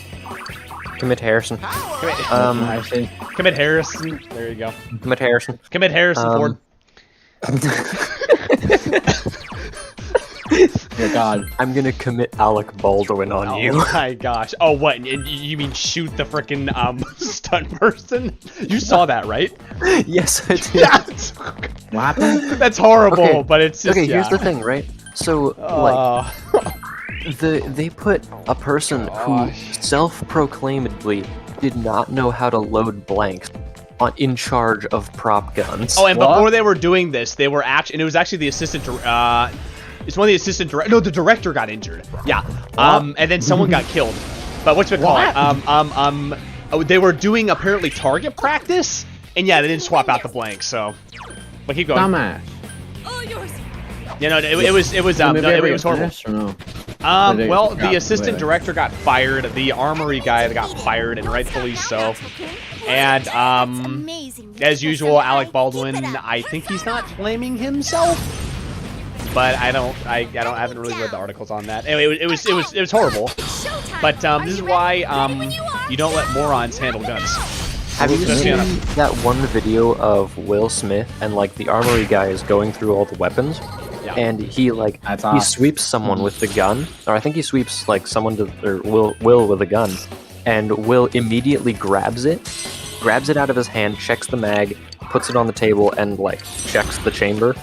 S1: Commit Harrison.
S6: Arson.
S2: Commit Harrison. There you go.
S1: Commit Harrison.
S2: Commit Harrison Ford.
S6: Dear God.
S1: I'm gonna commit Alec Baldwin on
S2: Oh
S1: you.
S2: my gosh. Oh, what? And you mean shoot the frickin' stunt person? You saw that, right?
S1: Yes, I did.
S2: That's,
S6: What happened?
S2: that's horrible,
S1: Okay.
S2: but it's just
S1: Okay, here's
S2: yeah.
S1: the thing, right? So, like, they put a person who self-proclaimedly did not know how to load blanks in charge of prop guns.
S2: Oh, and
S4: What?
S2: before they were doing this, they were actually, and it was actually the assistant. It's one of the assistant director. No, the director got injured. Yeah. And then someone got killed. But what's it called? They were doing apparently target practice, and yeah, they didn't swap out the blanks. So, but keep going.
S6: Dumbass.
S2: You know, it was horrible.
S6: No?
S2: Well, the assistant director got fired. The armory guy got fired, and rightfully so. And as usual, Alec Baldwin, I think he's not blaming himself, but I haven't really read the articles on that. Anyway, it was horrible. But this is why you don't let morons handle guns.
S1: Have you seen that one video of Will Smith and like the armory guy is going through all the weapons?
S2: Yeah.
S1: And he like he sweeps someone with the gun, or I think he sweeps like someone or Will with a gun, and Will immediately grabs it out of his hand, checks the mag, puts it on the table, and like checks the chamber,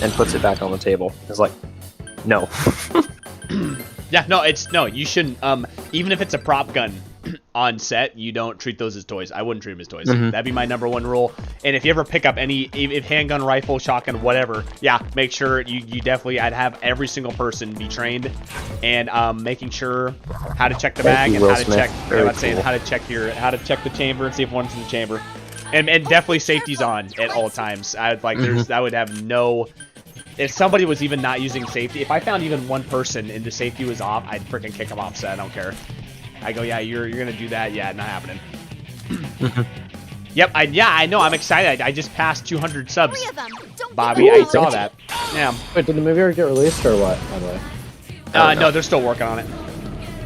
S1: and puts it back on the table. It's like, no.
S2: Yeah, no, you shouldn't. Even if it's a prop gun on set, you don't treat those as toys. I wouldn't treat them as toys. That'd be my #1 rule. And if you ever pick up any handgun, rifle, shotgun, whatever, yeah, make sure you definitely, I'd have every single person be trained and making sure how to check the mag and how to check. How to check the chamber and see if one's in the chamber, and definitely safety's on at all times. I'd like I would have no. If somebody was even not using safety, if I found even one person and the safety was off, I'd freaking kick them off set. I don't care. I go, yeah, you're gonna do that? Yeah, not happening. Yep, I know. I'm excited. I just passed 200 subs. Bobby, I saw that. Yeah.
S6: Wait, did the movie ever get released or what? By the way.
S2: No, they're still working on it,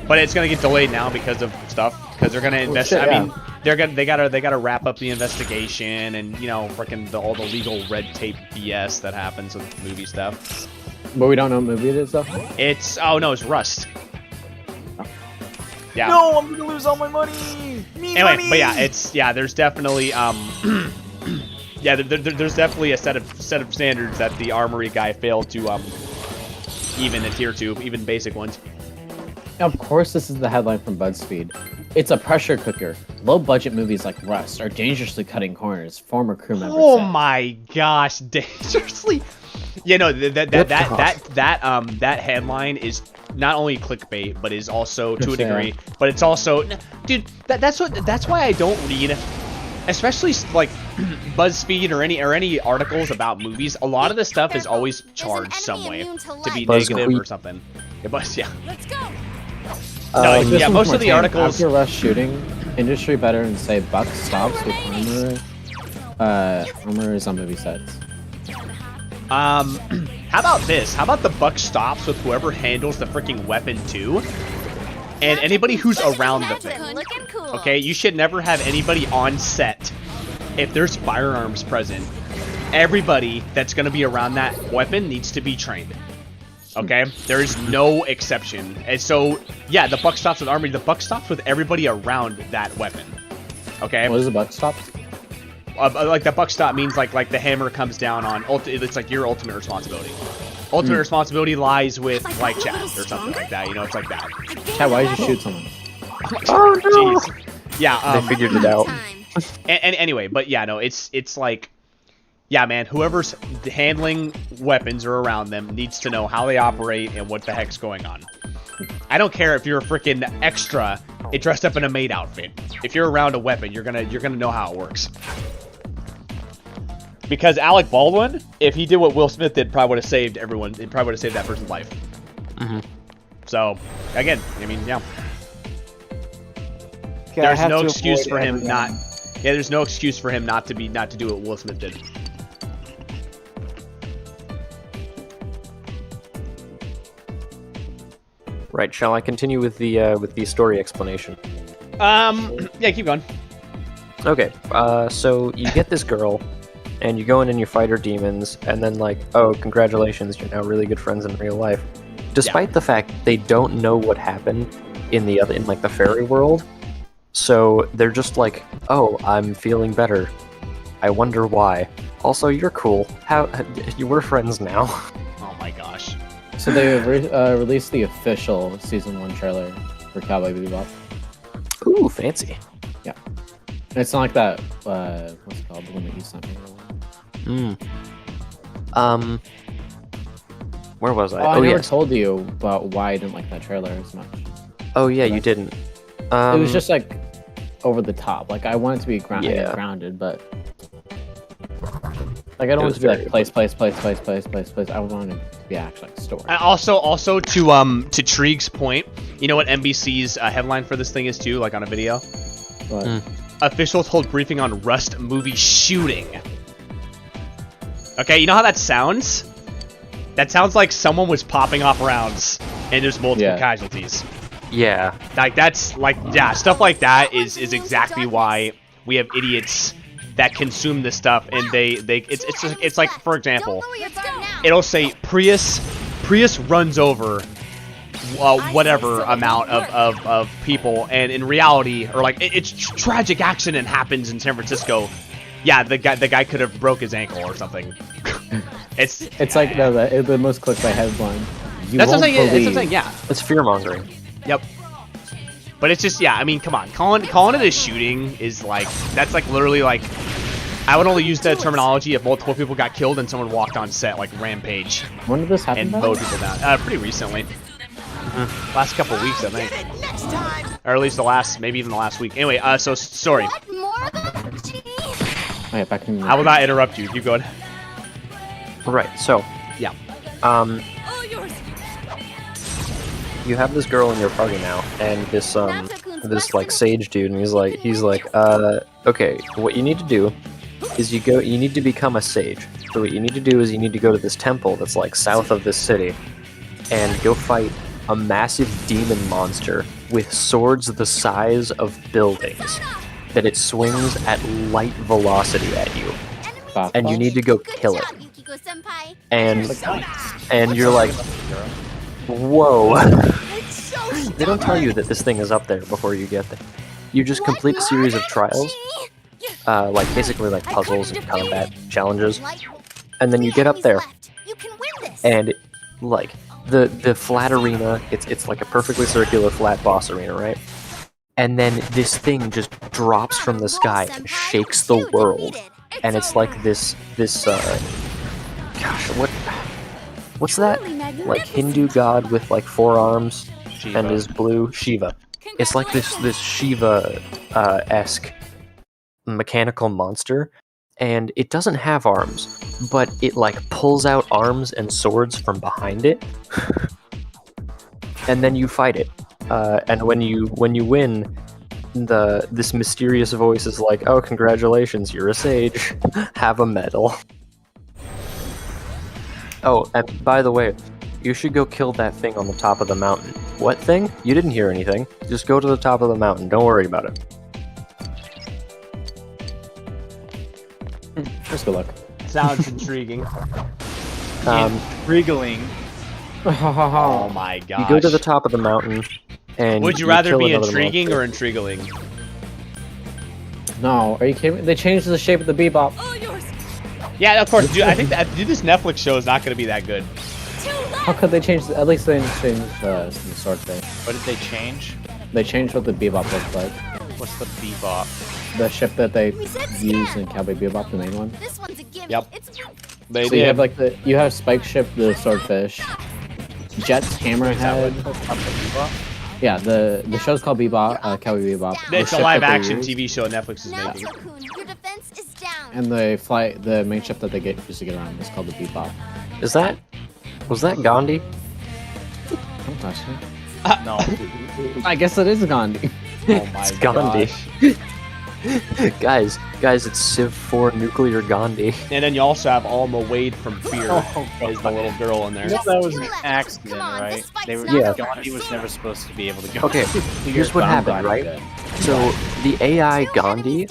S2: but it's gonna get delayed now because of stuff. Because they're gonna invest. I mean, they gotta wrap up the investigation and freaking all the legal red tape BS that happens with movie stuff.
S6: But we don't know what movie it is though.
S2: It's it's Rust. Yeah.
S4: No, I'm gonna lose all my money.
S2: Anyway, but yeah, there's definitely there's definitely a set of standards that the armory guy failed to even adhere to, even basic ones.
S6: Of course, this is the headline from BuzzFeed. It's a pressure cooker. Low-budget movies like Rust are dangerously cutting corners. Former crew member
S2: Oh
S6: said.
S2: my gosh, dangerously. That headline is not only clickbait, but is also to a degree. But it's also, dude, that's why I don't read, especially like BuzzFeed or any articles about movies. A lot of the stuff is always charged some way to be negative or something. Let's go. Most of the articles.
S6: After Rush shooting, industry veterans say Buck stops with armor on movie sets.
S2: How about this? How about the buck stops with whoever handles the freaking weapon too, and anybody who's around the thing. Okay, you should never have anybody on set if there's firearms present. Everybody that's going to be around that weapon needs to be trained. Okay, there is no exception. And so, yeah, the buck stops with armory. The buck stops with everybody around that weapon. Okay.
S6: What is a buck stop?
S2: Like the buck stop means like the hammer comes down on. It's like your ultimate responsibility. Ultimate responsibility lies with like Chad or something like that. It's like that.
S6: Chad, why did you shoot someone?
S2: Oh no! Jeez. Yeah,
S1: they figured it out.
S2: And anyway, but yeah, no, it's like. Yeah, man, whoever's handling weapons or around them needs to know how they operate and what the heck's going on. I don't care if you're a freaking extra dressed up in a maid outfit. If you're around a weapon, you're gonna know how it works. Because Alec Baldwin, if he did what Will Smith did, probably would have saved everyone. It probably would have saved that person's life. So, again, I mean, yeah.
S4: Okay,
S2: there's no excuse for him not. Yeah, there's no excuse for him not to do what Will Smith did.
S1: Right, shall I continue with the story explanation?
S2: Yeah, keep going.
S1: Okay, so you get this girl, and you go in and you fight her demons, and then like, oh, congratulations, you're now really good friends in real life. Despite the fact they don't know what happened in the fairy world, so they're just like, oh, I'm feeling better. I wonder why. Also, you're cool. How you were friends now?
S2: Oh my gosh.
S6: So they released the official season 1 trailer for Cowboy Bebop.
S1: Ooh, fancy.
S6: Yeah. It's not like that, what's it called? The one that you sent me.
S1: Where was I?
S6: I never
S1: yes.
S6: told you about why I didn't like that trailer as much.
S1: Oh yeah, you didn't.
S6: It was just like over the top. Like I wanted to be grounded, but like I don't want it to be like place. I want it to be actually like story.
S2: And also to Trieg's point, you know what NBC's headline for this thing is too, like on a video?
S6: But
S2: Officials hold briefing on Rust movie shooting. Okay, you know how that sounds? That sounds like someone was popping off rounds and there's multiple casualties.
S1: Yeah.
S2: Like that's like stuff like that is exactly why we have idiots that consume this stuff, and it's like, for example, it'll say Prius runs over whatever amount of people, and in reality, or like it's tragic accident happens in San Francisco. Yeah, the guy could have broke his ankle or something. It's
S6: like the most clicked by headline.
S2: That's what I'm saying. Yeah,
S1: it's fear mongering.
S2: Yep. But it's just, I mean, come on, calling it a shooting is like, that's like literally like, I would only use that terminology if multiple people got killed and someone walked on set like Rampage.
S6: When did this happen?
S2: And mowed people down. Pretty recently. Last couple of weeks, I think. Or at least maybe even the last week. Anyway, so sorry.
S6: Okay, back in
S2: I will not interrupt you. Keep going.
S1: Right. So.
S2: Yeah.
S1: You have this girl in your party now, and this like sage dude, and he's like, okay, what you need to do is you need to become a sage. So what you need to do is you need to go to this temple that's like south of this city, and go fight a massive demon monster with swords the size of buildings that it swings at light velocity at you, and you need to go kill it. And you're like, whoa. They don't tell you that this thing is up there before you get there. You just complete a series of trials, like basically like puzzles and combat challenges, and then you get up there, and like the flat arena, it's like a perfectly circular flat boss arena, right? And then this thing just drops from the sky and shakes the world, and it's like this gosh, what's that? Like Hindu god with like 4 arms and is blue? Shiva. It's like this Shiva esque mechanical monster, and it doesn't have arms, but it like pulls out arms and swords from behind it, and then you fight it. And when you win, this mysterious voice is like, "Oh, congratulations, you're a sage. Have a medal." Oh, and by the way, you should go kill that thing on the top of the mountain. What thing? You didn't hear anything. Just go to the top of the mountain. Don't worry about it.
S6: Just good luck.
S2: Sounds intriguing.
S4: Intriguing.
S2: Oh my gosh.
S1: You go to the top of the mountain, and
S2: would you rather
S1: kill
S2: be
S1: another
S2: intriguing
S1: monster.
S2: or intriguing?
S6: No, are you kidding me? They changed the shape of the bebop.
S2: Yeah, of course. Dude, I think this Netflix show is not going to be that good.
S6: How could they change? At least they changed the swordfish.
S4: What did they change?
S6: They changed what the bebop looks like.
S4: What's the bebop?
S6: The ship that they use in Cowboy Bebop, the main one.
S3: This one's a gimme.
S2: Yep. They
S6: So
S2: did.
S6: you have like you have Spike Ship, the swordfish, Jet's hammerhead. Yeah, the show's called Bebop, Cowboy Bebop. The
S2: It's a
S6: ship
S2: live
S6: that they
S2: action
S6: use,
S2: TV show Netflix is
S3: Now,
S2: making.
S3: Raccoon, your defense is down.
S6: And the main ship that they used to get around is called the Bebop.
S1: Was that Gandhi?
S6: Don't question.
S4: No.
S6: I guess it is Gandhi.
S2: Oh my
S1: It's Gandhi.
S2: gosh.
S1: guys, it's Civ 4 nuclear Gandhi.
S2: And then you also have Alma Wade from Fear as the little girl in there.
S4: That was an accident, right?
S1: Yeah.
S4: Gandhi was never supposed to be able to go.
S1: Okay, here's what happened, right? So the AI Gandhi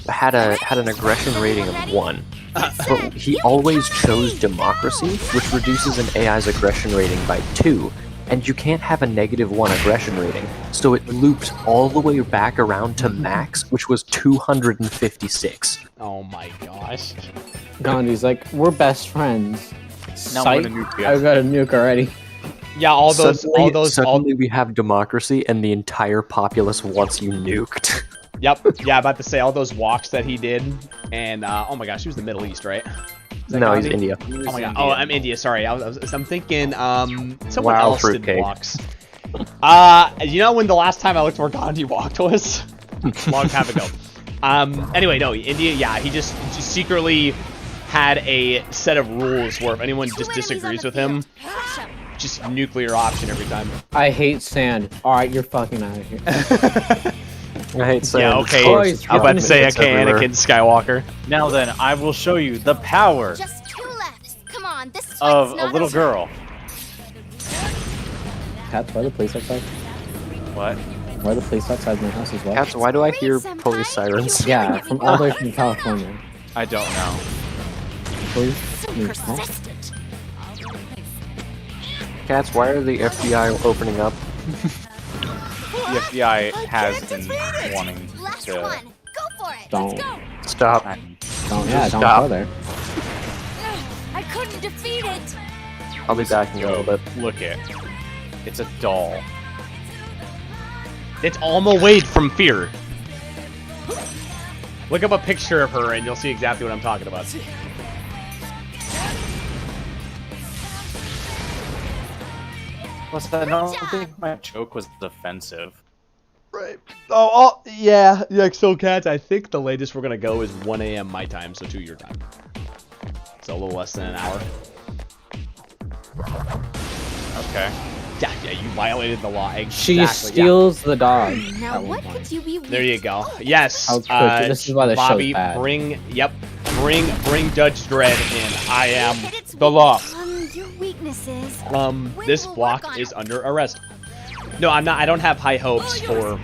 S1: had an aggression rating of 1, but he always chose democracy, which reduces an AI's aggression rating by 2. And you can't have a -1 aggression rating, so it loops all the way back around to max, which was 256.
S2: Oh my gosh.
S6: Gandhi's like, we're best friends.
S4: Now I'm
S6: Psych,
S4: gonna nuke you.
S6: I've got a nuke already.
S2: Yeah,
S1: Suddenly we have democracy, and the entire populace wants you nuked.
S2: Yep. Yeah, about to say all those walks that he did, and oh my gosh, he was the Middle East, right? that
S1: No, he's
S2: Gandhi?
S1: India.
S2: Oh my god. Oh, I'm India. Sorry. I'm thinking someone
S1: Wow,
S2: else did
S1: fruitcake.
S2: blocks. You know when the last time I looked where Gandhi walked was? A long time ago. Anyway, no, India. Yeah, he just secretly had a set of rules where if anyone just disagrees with him, just nuclear option every time.
S6: I hate sand. Alright, you're fucking out of here.
S1: I hate saying.
S2: Yeah, okay.
S6: Boys,
S2: I'm about to say,
S1: it's
S2: okay,
S1: everywhere.
S2: Anakin Skywalker.
S4: Now then, I will show you the power
S3: Just 2 left. Come on, this fight's
S4: of a
S3: not
S4: little
S3: over.
S4: girl.
S6: Cats, why are the police outside?
S4: What?
S6: Why are the police outside my house as well?
S1: Cats, why do I hear
S3: Senpai.
S1: police sirens?
S6: Yeah, from all the way from California.
S4: I don't know.
S6: Police?
S3: So
S6: Huh?
S3: persistent.
S1: Cats, why are the FBI opening up?
S4: The FBI has been wanting
S3: Last
S4: to.
S3: one. Go for it.
S6: Don't.
S3: Let's go.
S1: Stop.
S6: Don't, yeah, don't
S1: Stop.
S6: go there.
S3: I couldn't defeat it.
S1: I'll be back in a little bit.
S4: Look it. It's a doll.
S2: It's Alma Wade from Fear. Look up a picture of her and you'll see exactly what I'm talking about.
S4: Plus, I don't think my joke was offensive.
S2: Right. Oh, yeah. Yeah, so Cats, I think the latest we're going to go is 1 a.m. my time, so 2 your time. So a little less than an hour.
S4: Okay.
S2: Yeah, you violated the law.
S6: She
S2: Exactly,
S6: steals the dog.
S3: Now
S6: at one
S3: what
S6: point.
S3: could you be?
S2: There you go. Yes.
S6: How quick- this is why the show's
S2: Bobby,
S6: bad.
S2: bring Judge Dredd in. I am the law.
S3: Your weaknesses.
S2: This block is under arrest. No, I'm not. I don't have high hopes for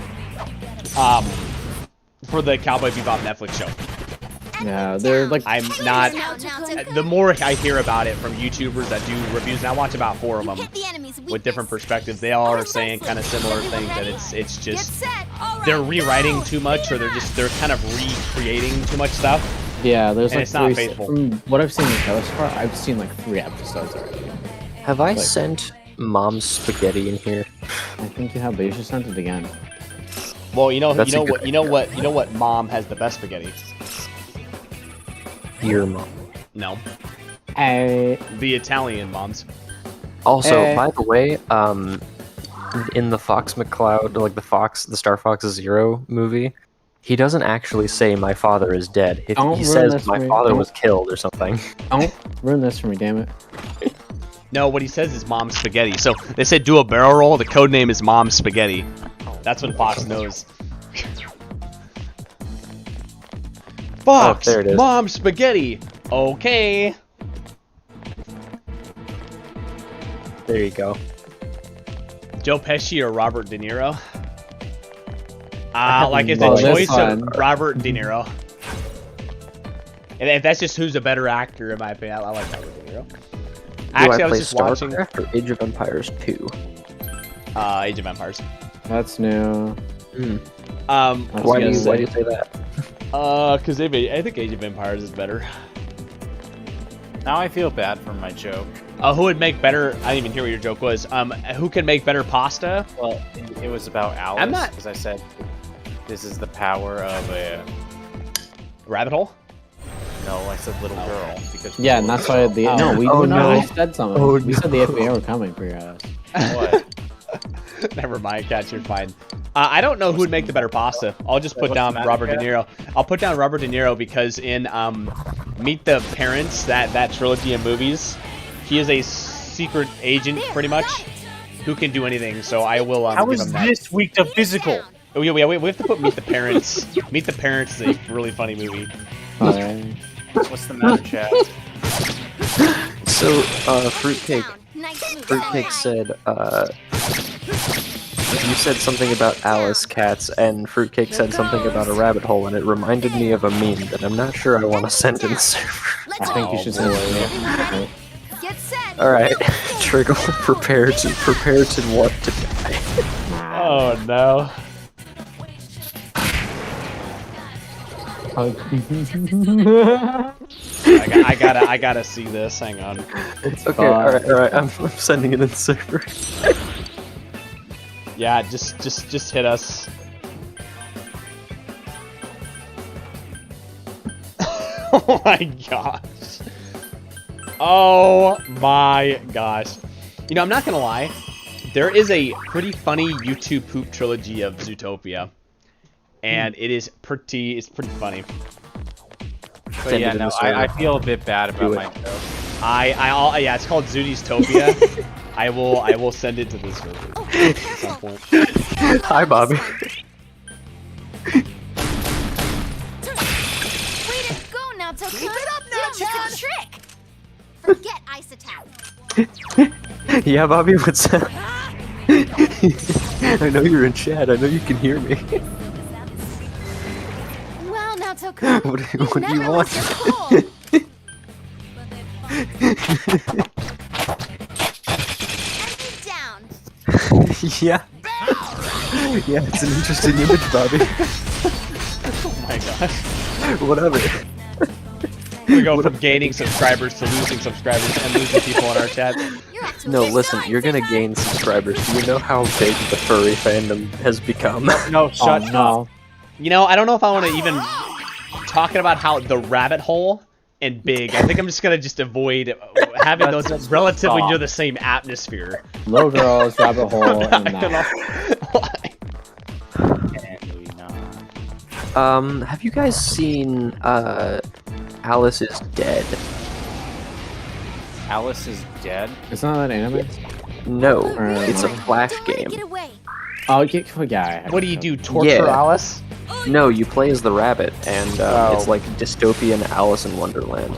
S2: the Cowboy Bebop Netflix show.
S6: Yeah, they're like.
S2: I'm not.
S3: Now to
S2: The more I hear about it from YouTubers that do reviews, and I watch about 4 of them
S3: get the enemy's weakness.
S2: with different perspectives, they all are saying kind of similar things. That it's
S3: Get
S2: just
S3: set. All right,
S2: they're rewriting
S3: go.
S2: too much, or they're kind of recreating too much stuff.
S6: Yeah, there's
S2: And
S6: like
S2: it's not
S6: 3.
S2: faithful.
S6: From what I've seen in the show so far, I've seen like 3 episodes already.
S1: Have I
S6: Like-
S1: sent Mom's spaghetti in here?
S6: I think you have, but you should send it again.
S2: Well, you know
S1: That's a good
S2: what Mom has the best spaghetti.
S1: Your mom.
S2: No,
S6: Hey,
S2: the Italian moms.
S1: Also, by the way, in the Fox McCloud, like the Star Fox Zero movie, he doesn't actually say "my father is dead."
S6: Don't
S1: He
S6: ruin
S1: says
S6: this
S1: "my
S6: for me.
S1: father
S6: Don't-
S1: was killed" or something.
S6: don't ruin this for me, damn it.
S2: No, what he says is Mom Spaghetti. So they said do a barrel roll. The code name is Mom Spaghetti. That's when Fox knows. Fox,
S1: there it is.
S2: Mom Spaghetti. Okay.
S1: There you go.
S2: Joe Pesci or Robert De Niro?
S6: have
S2: Like it's
S6: no
S2: a
S6: idea.
S2: choice of
S6: This
S2: Robert De Niro. And if that's just who's a better actor, in my opinion, I like Robert De Niro.
S1: Do
S2: Actually,
S1: I
S2: I was
S1: play
S2: just watching
S1: StarCraft or Age of Empires 2?
S2: Age of Empires.
S6: That's new.
S2: Um,
S6: I was
S1: Why do
S6: gonna
S1: you
S6: say-
S1: say that?
S2: because I think Age of Empires is better.
S4: Now I feel bad for my joke.
S2: Who would make better? I didn't even hear what your joke was. Who can make better pasta?
S4: Well, it was about Alice.
S2: I'm not-
S4: Because I said, this is the power of a...
S2: Rabbit hole?
S4: No, I said little girl. Because
S6: Yeah, and that's why the no, we
S1: Oh,
S6: no,
S1: no.
S6: we said something.
S1: Oh,
S6: we said the FBI were coming for your ass.
S4: What?
S2: Never mind, Catch, you're fine. I don't know who would make the better pasta. I'll just put
S4: What's
S2: down
S4: the matter,
S2: Robert De
S4: Cat?
S2: Niro. I'll put down Robert De Niro because in Meet the Parents, that trilogy of movies, he is a secret agent, pretty much, who can do anything. So I will
S4: How
S2: give
S4: is
S2: him that.
S4: this week of physical?
S2: Oh, yeah, we have to put Meet the Parents. Meet the Parents is a really funny movie.
S6: Alright.
S4: What's the matter, Chad?
S1: So, Fruitcake.
S3: Nice move.
S1: Fruitcake said, you said something about Alice cats, and Fruitcake said something about a rabbit hole, and it reminded me of a meme that I'm not sure I want to send in the server.
S3: Let's
S6: I think you should send it.
S3: get set.
S1: Alright, Triggle, prepare to what to die.
S2: Oh, no. I gotta see this. Hang on.
S1: Okay, alright, I'm sending it in the server.
S2: Yeah, just hit us. Oh my gosh. Oh my gosh. You know, I'm not gonna lie. There is a pretty funny YouTube poop trilogy of Zootopia. And it's pretty funny.
S4: But yeah, no, I feel a bit bad about my joke.
S2: Yeah, it's called Zootopia. I will send it to the server at some point.
S1: Hi, Bobby.
S3: Way to go now, Tokyo.
S5: Keep it up now,
S3: You just
S5: Chad.
S3: did a trick. Forget ice attack.
S1: Yeah, Bobby, what's up? I know you're in chat. I know you can hear me.
S3: Well, now Tokyo.
S1: What do you
S3: never
S1: want?
S3: lose your cool. Enemy down.
S1: Yeah. Yeah, it's an interesting image, Bobby.
S2: Oh my gosh.
S1: Whatever.
S2: We go from gaining subscribers to losing subscribers and losing people in our chat.
S3: You're off to a
S1: No,
S3: good
S1: listen,
S3: start,
S1: you're gonna
S3: Simba.
S1: gain subscribers. Do you know how big the furry fandom has become?
S4: No,
S6: Oh
S4: shut up.
S6: no.
S2: You know, I don't know if I want to even talking about how the rabbit hole and big. I think I'm just gonna avoid having those relatively near the same atmosphere.
S6: Little girls, rabbit hole, and that.
S1: Have you guys seen Alice is Dead?
S4: Alice is dead.
S6: It's not that anime.
S1: No,
S6: Right.
S1: it's a Flash
S3: Don't let it
S1: game.
S3: get away.
S6: Oh, yeah.
S2: What do you do? Torture
S1: Yeah.
S2: Alice?
S1: No, you play as the rabbit, and
S2: Oh.
S1: it's like dystopian Alice in Wonderland.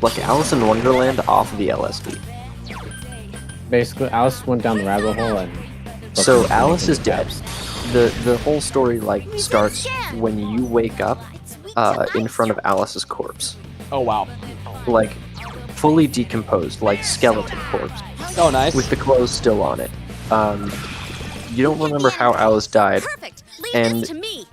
S1: Like Alice in Wonderland off the LSD.
S6: Basically, Alice went down the rabbit hole and.
S1: So Alice is dead. The whole story like starts when you wake up
S3: It's weak to
S1: in
S3: ice.
S1: front of Alice's corpse,
S2: Oh wow.
S1: like fully decomposed, like skeleton corpse,
S2: Oh nice.
S1: with the clothes still on it. You don't remember how Alice died.
S3: Perfect. Leave
S1: And
S3: this to me.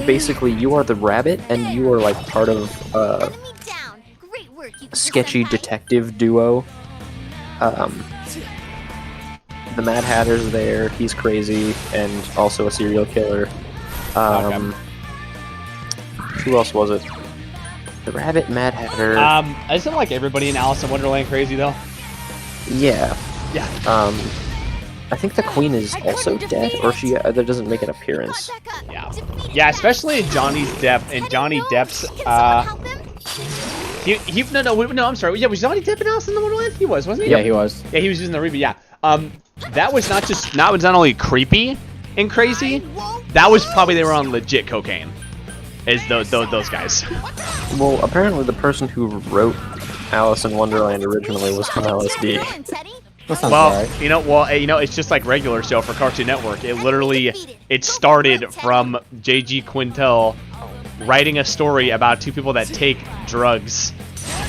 S1: Basically, you are the rabbit, and you are like part of
S3: Enemy down. Great work, you
S1: a sketchy
S3: senpai.
S1: detective duo. The Mad Hatter's there. He's crazy and also a serial killer. Who else was it? The Rabbit, Mad Hatter.
S2: Isn't like everybody in Alice in Wonderland crazy though?
S1: Yeah.
S2: Yeah.
S1: I think the Queen is also dead, or she that doesn't make an appearance.
S3: Got back up.
S2: Yeah.
S3: Defeated
S2: Yeah,
S3: them.
S2: especially in Johnny Depp's
S3: Can someone help him?
S2: no, I'm sorry. Yeah, was Johnny Depp in Alice in the Wonderland? He was, wasn't he?
S6: Yeah, he was.
S2: Yeah, he was using the reboot. Yeah. That was not only creepy and crazy. That was probably they were on legit cocaine. Is those guys?
S1: Well, apparently the person who wrote Alice in Wonderland originally was on LSD.
S3: Come on, Teddy.
S6: That sounds
S2: Well,
S6: alright.
S2: it's just like regular show for Cartoon Network. It started from J.G. Quintel writing a story about two people that take drugs,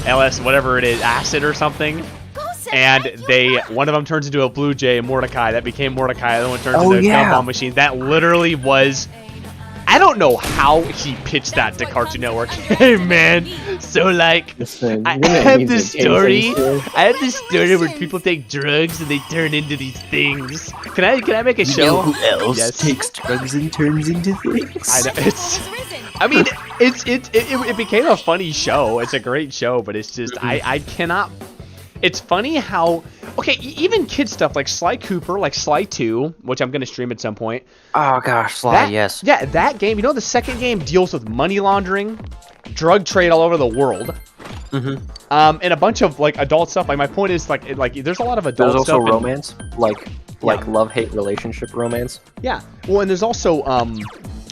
S2: LS, whatever it is, acid or something.
S3: Go, Senpai.
S2: And one of them turns into a blue jay, Mordecai. That became Mordecai. The other one turns
S1: Oh,
S2: into a
S1: yeah.
S2: gumball machine. That literally was. I don't know how he pitched that to Cartoon Network. Hey man, so like,
S6: Listen,
S2: I
S6: you know what it
S2: have
S6: means
S2: this
S6: to change
S2: story.
S6: things here?
S2: I have this story where people take drugs and they turn into these things. Can I make a
S1: You
S2: show?
S1: know who else
S2: Yes.
S1: takes drugs and turns into things?
S2: I know it's.
S3: Has risen.
S2: I mean, it became a funny show. It's a great show, but it's just I cannot. It's funny how even kid stuff like Sly Cooper, like Sly 2, which I'm gonna stream at some point.
S1: Oh gosh, Sly,
S2: That,
S1: yes.
S2: Yeah, that game. You know, the second game deals with money laundering, drug trade all over the world,
S1: Mm-hmm.
S2: and a bunch of like adult stuff. Like my point is like there's a lot of adult
S1: There's also
S2: stuff. and-
S1: romance, like love-hate relationship romance.
S2: Yeah. Well, and there's also oh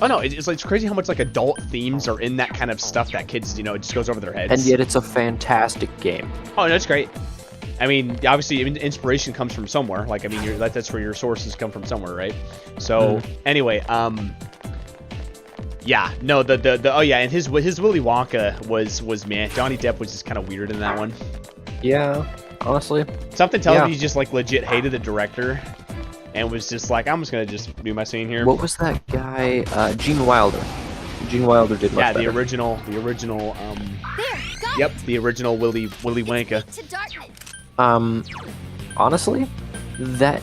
S2: no, it's crazy how much like adult themes are in that kind of stuff that kids it just goes over their heads.
S1: And yet it's a fantastic game.
S2: Oh, no, it's great. I mean, obviously, inspiration comes from somewhere. Like, I mean, that's where your sources come from somewhere, right? So, anyway, yeah, no, oh yeah, and his Willy Wonka was man. Johnny Depp was just kind of weird in that one.
S1: Yeah, honestly.
S2: Something tells
S1: Yeah.
S2: me he just like legit hated the director, and was just like, I'm just gonna just do my scene here.
S1: What was that guy? Gene Wilder. Gene Wilder did much
S2: Yeah, the
S1: better.
S2: original,
S3: There, got
S2: yep, the original Willy Wonka.
S3: it. To darkness.
S1: Honestly, that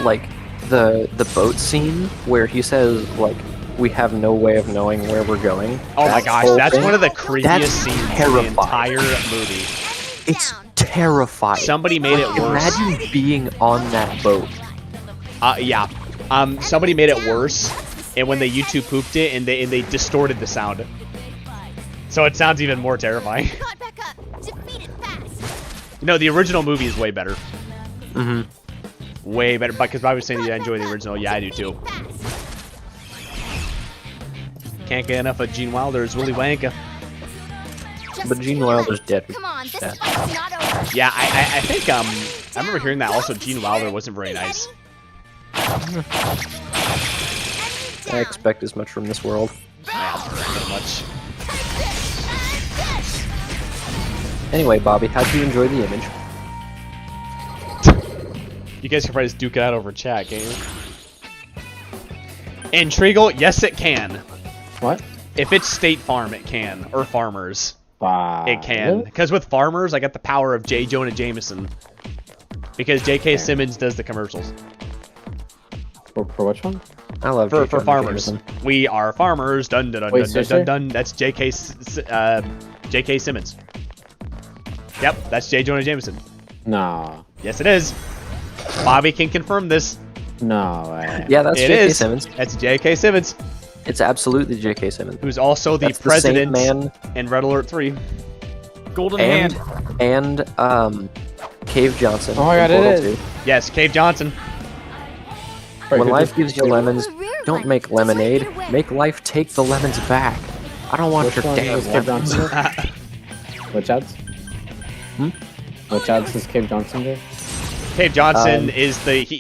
S1: like the boat scene where he says like we have no way of knowing where we're going.
S2: Oh my
S1: that
S2: gosh,
S1: whole
S2: that's
S1: thing,
S2: one of the creepiest
S1: that's
S2: scenes in the
S1: terrifying.
S2: entire movie.
S1: It's terrifying.
S2: Somebody made it worse.
S1: Imagine being on that boat.
S2: Yeah. Somebody made it worse, and when they YouTube pooped it, and they distorted the sound, so it sounds even more terrifying.
S3: Caught back up. Defeat it fast.
S2: No, the original movie is way better.
S1: Mm-hmm.
S2: Way better. Because I was saying that I enjoy the original. Yeah, I do too. Can't get enough of Gene Wilder's Willy Wonka.
S1: But Gene Wilder's dead.
S3: Come on, this
S1: Yeah.
S3: fight's not over.
S2: Yeah, I think I remember hearing that also Gene Wilder wasn't very nice.
S1: I expect as much from this world.
S2: Yeah, pretty much.
S1: Anyway, Bobby, how'd you enjoy the image?
S2: You guys can probably just duke it out over chat, can't you? Intrigal, yes it can.
S6: What?
S2: If it's State Farm, it can. Or Farmers, it can.
S6: Really?
S2: Because with Farmers, I got the power of J. Jonah Jameson. Because J.K. Simmons does the commercials.
S6: For which one?
S1: I love
S2: For
S1: J. Jonah
S2: farmers.
S1: Jameson.
S2: We are farmers. Dun dun dun
S6: Wait,
S2: dun dun
S6: seriously?
S2: dun dun. That's J.K. Simmons. Yep, that's J. Jonah Jameson.
S6: No.
S2: Yes, it is. Bobby can confirm this.
S6: No way.
S1: Yeah, that's
S2: It
S1: J.K.
S2: is.
S1: Simmons.
S2: That's J.K. Simmons,
S1: It's absolutely J.K. Simmons.
S2: who's also the
S1: That's the same
S2: president
S1: man
S2: in Red Alert 3.
S4: Golden
S1: and
S4: hand.
S1: Cave Johnson.
S6: Oh my God,
S1: in
S6: it
S1: Portal
S6: is.
S1: 2.
S2: Yes, Cave Johnson.
S6: Wait,
S1: When
S6: who
S1: life
S6: did-
S1: gives you lemons, don't make lemonade.
S3: Take it away.
S1: Make life take the lemons back. I don't want
S6: Which
S1: your
S6: one
S1: damn
S6: is Cave
S1: lemons.
S6: Johnson? Which ads?
S1: Hmm?
S6: Which ads does Cave Johnson do?
S2: Cave Johnson is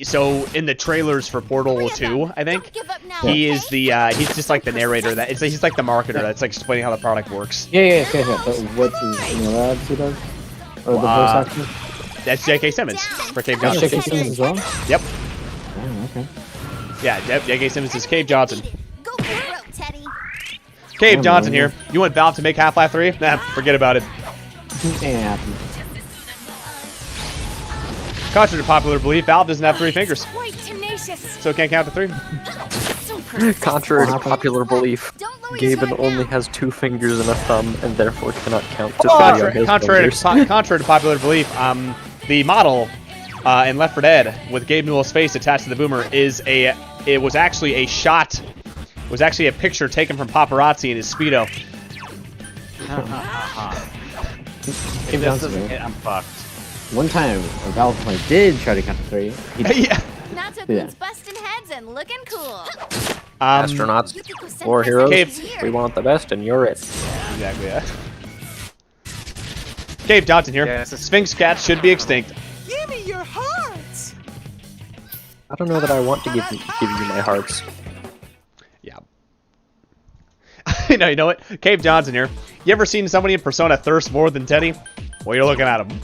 S2: so in the trailers for Portal 2, I think.
S3: Don't give up now,
S2: He
S3: okay?
S2: is the he's just like the narrator he's like the marketer that's like explaining how the product works.
S6: Yeah. But what is any other ads he does? Or the voice actor?
S2: That's J.K. Simmons for Cave
S6: That's
S2: Johnson.
S6: J.K. Simmons as well?
S2: Yep.
S6: Oh, okay.
S2: Yeah, J.K. Simmons is Cave Johnson.
S3: Go for it, Teddy.
S2: Cave
S6: Yeah,
S2: Johnson
S6: man.
S2: here. You want Valve to make Half-Life 3? Nah, forget about it.
S6: Ain't happy.
S2: Contrary to popular belief, Valve doesn't have 3 fingers,
S3: Quite tenacious.
S2: so it can't count to 3.
S3: So perfect.
S1: Contrary to
S6: What happened?
S1: popular belief,
S3: Don't lower your
S1: Gaben
S3: sword
S1: only
S3: now.
S1: has 2 fingers and a thumb, and therefore cannot count to 3
S2: Contrary,
S1: on his
S2: contrary,
S1: fingers.
S2: to, contrary to popular belief, the model in Left 4 Dead with Gabe Newell's face attached to the boomer was actually a shot. Was actually a picture taken from paparazzi in his speedo.
S6: Cave Johnson.
S4: doesn't
S6: right?
S4: hit, I'm fucked.
S6: One time, a Valve player did try to count to 3. He
S2: Yeah.
S3: Not so
S6: Yeah.
S3: Queen's busting heads and looking cool.
S1: Astronauts,
S3: Yukiko Senpai
S1: war heroes,
S2: Cave-
S3: here.
S1: we want the best, and you're it.
S2: Exactly, yeah. Gabe Johnson here.
S4: Yes, it's-
S2: Sphinx cats should be extinct.
S5: Give me your hearts.
S1: I don't know that I want to give you my hearts.
S2: Yeah. No, you know what? Cave Johnson here. You ever seen somebody in Persona thirst more than Teddy? Well, you're looking at him.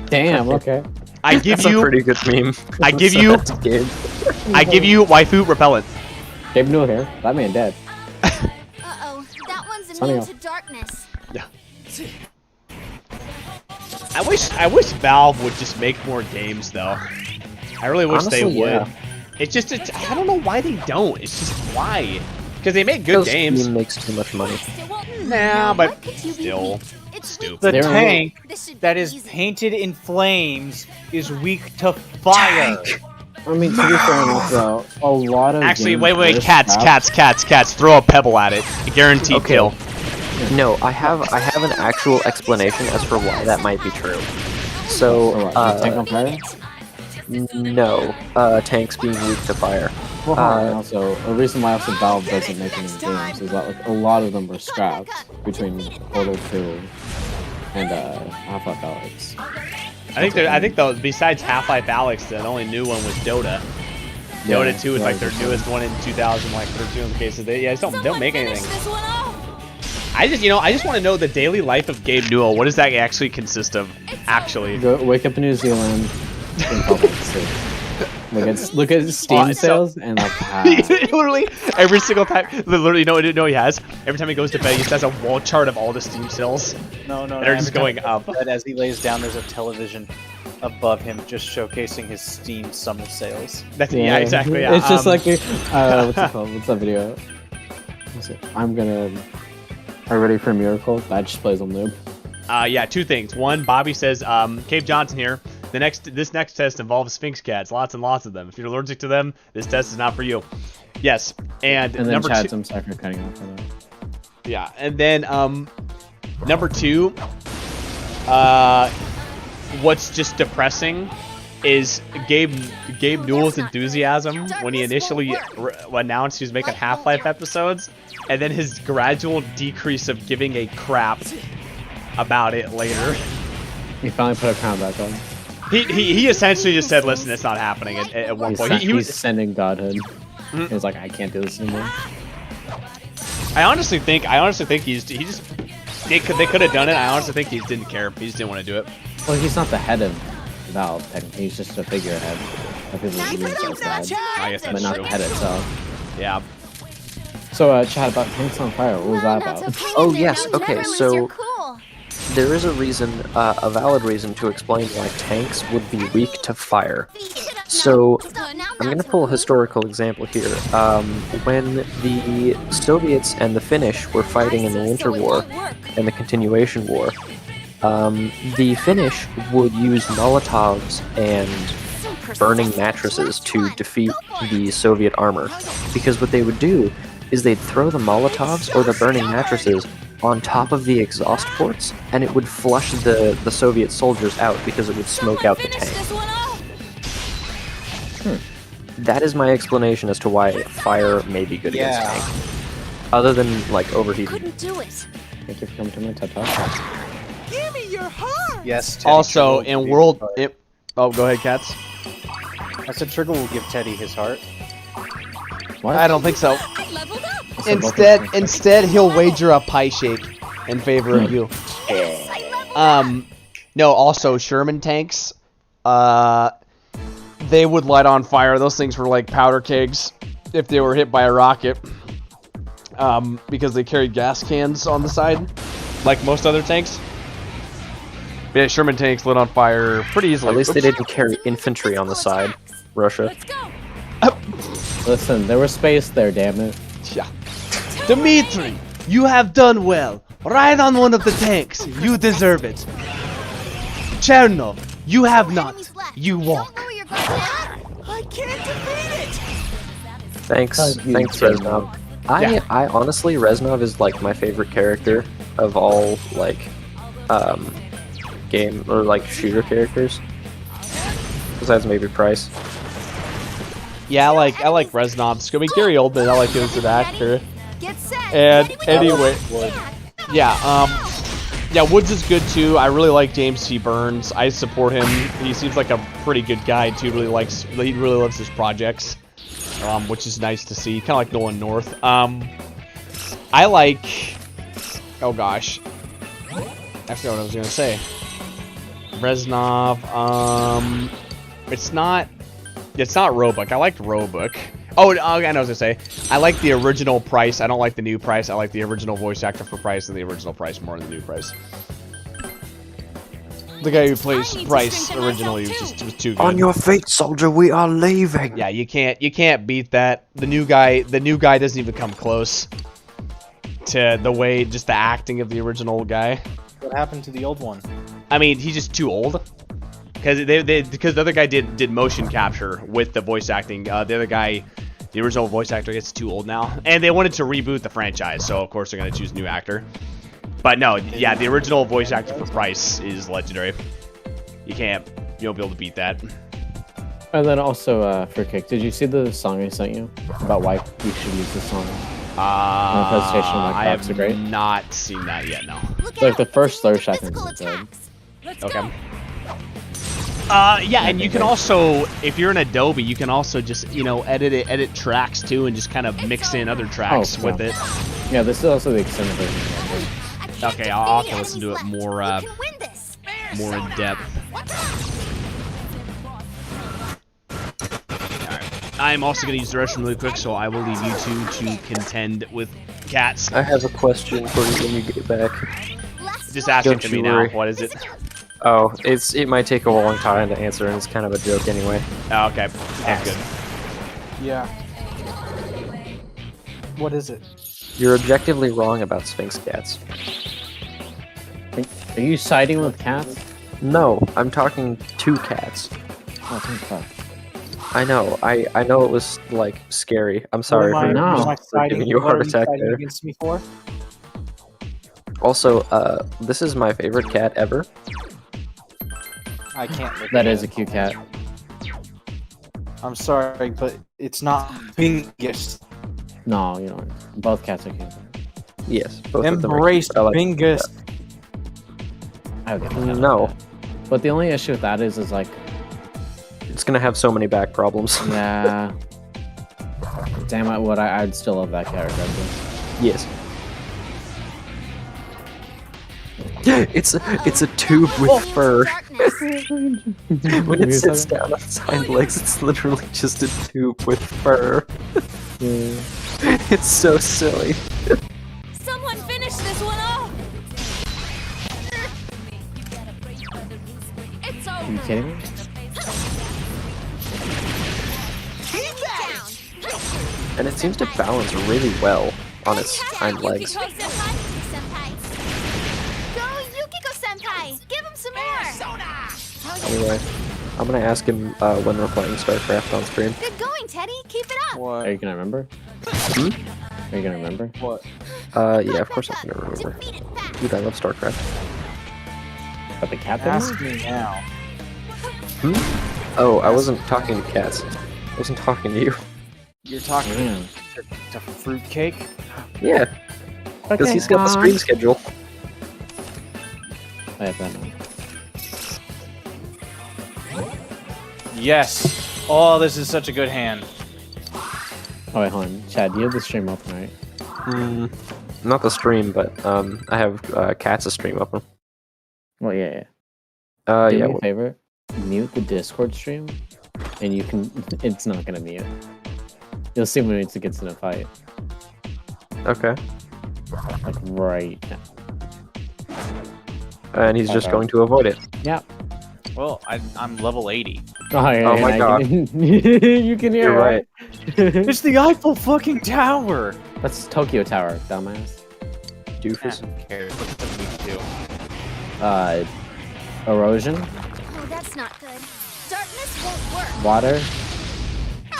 S6: Damn, okay.
S2: I give
S1: That's a
S2: you,
S1: pretty good meme.
S2: I give you,
S1: That's good.
S2: I give you waifu repellent.
S6: Gabe Newell here. That man dead.
S3: Uh-oh, that one's
S6: Sunny
S3: immune
S6: off.
S3: to darkness.
S2: Yeah. I wish Valve would just make more games though. I really wish they
S1: Honestly,
S2: would.
S1: yeah.
S2: I don't know why they don't. It's just why. Because they make good
S1: Because
S2: games.
S1: Steam makes too much money.
S3: It won't-
S2: Nah, but
S3: What could you be
S2: still,
S3: beat? It's
S2: stupid.
S4: The
S6: They're-
S4: tank
S3: This should
S4: that
S3: be
S4: is
S3: easy.
S4: painted in flames is weak to fire.
S6: I mean, to be fair enough, though, a lot of
S2: Actually,
S6: games
S2: wait,
S6: were
S2: cats.
S6: scrapped.
S2: Throw a pebble at it. Guaranteed
S1: Okay.
S2: kill.
S1: No, I have an actual explanation as for why that might be true.
S6: Or
S1: So,
S6: what, tank on fire?
S1: no, tanks being weak to fire.
S6: Well, and also, a reason why also Valve doesn't make any games is that like a lot of them were scrapped between Portal 2 and Half-Life Alyx.
S2: I think though, besides Half-Life Alyx, the only new one was Dota. Dota 2 is like their newest one in 2013 in the case of they just don't make anything.
S3: This one off.
S2: I just want to know the daily life of Gabe Newell. What does that actually consist of? Actually,
S6: Go, wake up in New Zealand. And call that sick. Look at Steam
S2: so-
S6: sales and like
S2: literally every single time. Literally, you know he has. Every time he goes to bed, he just has a wall chart of all the Steam sales
S4: No,
S2: that are just
S4: every time
S2: going up.
S4: But as he lays down, there's a television above him just showcasing his Steam summer sales.
S2: That's, yeah, exactly. Yeah.
S6: It's just like what's it called? What's that video? I'm gonna. Are you ready for a miracle? That just plays on loop.
S2: Yeah, two things. One, Bobby says, Cave Johnson here. This next test involves Sphinx cats, lots and lots of them. If you're allergic to them, this test is not for you. Yes, and
S6: then
S2: number
S6: Chad's,
S2: two.
S6: I'm sorry for cutting off for that.
S2: Yeah, and then number two. What's just depressing is Gabe Newell's enthusiasm when he initially announced he was making Half-Life episodes, and then his gradual decrease of giving a crap about it later.
S6: He finally put a crown back on.
S2: He essentially just said, "Listen, it's not happening." At one point, he was
S6: sending godhood. He was like, "I can't do this anymore."
S2: I honestly think they could have done it. I honestly think he just didn't care. He just didn't want to do it.
S6: Well, he's not the head of Valve, technically. He's just a figurehead. I
S2: guess that's
S6: but not
S2: true.
S6: the head itself.
S2: Yeah.
S6: So, Chad, about Tanks on Fire, what was that about?
S1: Oh yes, okay, so there is a reason, a valid reason to explain why tanks would be weak to fire. So, I'm going to pull a historical example here. When the Soviets and the Finnish were fighting in the Winter War and the Continuation War, the Finnish would use Molotovs and burning mattresses to defeat the Soviet armor. Because what they would do is they'd throw the Molotovs or the burning mattresses on top of the exhaust ports, and it would flush the Soviet soldiers out because it would smoke out the tank. That is my explanation as to why fire may be good against tank. Other than, like, overheating.
S3: Couldn't do it.
S6: Thank you for coming to my TED Talk.
S5: Give me your heart.
S4: Yes. Teddy
S2: Also,
S4: Trigger will
S2: in
S4: be
S2: World...
S4: his heart.
S2: Oh, go ahead, Cats.
S4: I said Trigger will give Teddy his heart.
S6: What?
S2: I don't think so.
S3: I leveled up.
S2: Instead, he'll wager a pie shake in favor of you. No, also, Sherman tanks, they would light on fire. Those things were like powder kegs if they were hit by a rocket, because they carried gas cans on the side, like most other tanks. But yeah, Sherman tanks lit on fire pretty easily.
S1: At least they didn't carry infantry on the side, Russia.
S3: Let's go.
S6: Listen, there was space there, damn it.
S2: Yeah. Dmitri, you have done well. Ride on one of the tanks. You deserve it. Chernov, you have not. You walk.
S5: I can't defeat it.
S1: Thanks, Reznov. I honestly, Reznov is like my favorite character of all, like, game or like shooter characters. Besides maybe Price.
S2: Yeah, I like Reznov. I mean, Gary Oldman, I like him as an actor.
S3: Get set.
S2: And anyway, yeah, Woods is good too. I really like James T. Burns. I support him. He seems like a pretty good guy too. He really loves his projects, which is nice to see. Kind of like Nolan North. I like. Oh gosh, I forgot what I was gonna say. Reznov. It's not Roebuck. I liked Roebuck. Oh, I know what I was gonna say. I like the original Price. I don't like the new Price. I like the original voice actor for Price and the original Price more than the new Price. The guy who plays Price originally was too good.
S1: On your feet, soldier, we are leaving.
S2: Yeah, you can't beat that. The new guy doesn't even come close to the way, just the acting of the original guy.
S4: What happened to the old one?
S2: I mean, he's just too old. Because the other guy did motion capture with the voice acting. The other guy, the original voice actor, gets too old now, and they wanted to reboot the franchise, so of course they're gonna choose a new actor. But no, yeah, the original voice actor for Price is legendary. You won't be able to beat that.
S6: And then also, for Kick, did you see the song I sent you about why you should use this song? On the presentation,
S2: I have
S6: are great?
S2: not seen that yet. No.
S6: It's like the first 30 seconds is good.
S2: Okay. Yeah, and you can also, if you're in Adobe, you can also just, edit tracks too, and just kind of mix in other tracks with it.
S6: Yeah, this is also the extended version.
S2: Okay, I'll have to listen to it more in depth. Alright. I'm also going to use the restroom really quick, so I will leave you two to contend with Cats.
S1: I have a question for you when you get back.
S2: Just ask it
S1: Don't
S2: to
S1: you
S2: me now.
S1: worry.
S2: What is it?
S1: Oh, it might take a long time to answer, and it's kind of a joke anyway.
S2: Oh, okay. Sounds good.
S4: Yeah. What is it?
S1: You're objectively wrong about Sphinx cats.
S6: Are you siding with cats?
S1: No, I'm talking to cats.
S6: Oh, thank fuck.
S1: I know. I know it was like scary. I'm sorry
S4: What am I-
S6: No.
S4: am I
S1: for
S4: siding-
S1: giving you a
S4: what are
S1: heart attack
S4: siding
S1: there.
S4: against me for?
S1: Also, this is my favorite cat ever.
S4: I can't look
S6: That
S4: at
S6: is a
S4: it.
S6: cute cat.
S4: I'm sorry, but it's not Bingus.
S6: No, you know, both cats are cute.
S1: Yes, both of them are
S4: Embrace
S1: cute, but I like-
S4: Bingus.
S6: I would get that.
S1: No,
S6: But the only issue with that is like,
S1: it's gonna have so many back problems.
S6: yeah. Damn it, I'd still love that cat regardless.
S1: Yes. It's a tube with fur.
S3: Darkness.
S1: When it sits down on its hind legs, it's literally just a tube with fur. It's so silly.
S3: Someone finish this one off. It's
S6: Are you
S3: over.
S6: kidding me?
S3: Keep down.
S1: And it seems to balance really well on its hind legs.
S3: Go Yukiko-senpai! Give him some more!
S1: Anyway, I'm gonna ask him when we're playing StarCraft on stream.
S3: Good going, Teddy! Keep it up!
S4: What?
S6: Are you gonna remember?
S1: Hmm?
S6: Are you gonna remember?
S4: What?
S1: Yeah, of course I'm gonna remember.
S3: Defeat it fast.
S1: Dude, I love StarCraft.
S6: But the cat thing?
S4: Ask me now.
S1: Oh, I wasn't talking to cats. I wasn't talking to you.
S4: You're talking
S6: Yeah.
S4: to Fruitcake?
S1: Yeah, because he's got the stream schedule.
S6: I have that one.
S4: Yes. Oh, this is such a good hand.
S6: Oh wait, hold on. Chad, you have the stream open, right?
S1: Not the stream, but I have Cats' stream open.
S6: Well, yeah.
S1: Yeah.
S6: Do me a favor. Mute the Discord stream, and you can. It's not gonna mute. You'll see when it gets in a fight.
S1: Okay.
S6: Like right now.
S1: And he's just
S6: Okay.
S1: going to avoid it.
S6: Yeah.
S4: Well, I'm level 80.
S6: Oh, yeah,
S1: Oh
S6: and
S1: my
S6: I
S1: God.
S6: Can, you can hear
S1: You're right.
S6: it.
S4: It's the Eiffel fucking Tower!
S6: That's Tokyo Tower, dumbass.
S1: Doofus.
S4: Who cares? Look at the week too.
S6: Erosion,
S3: Oh, that's not good. Darkness won't work.
S6: water,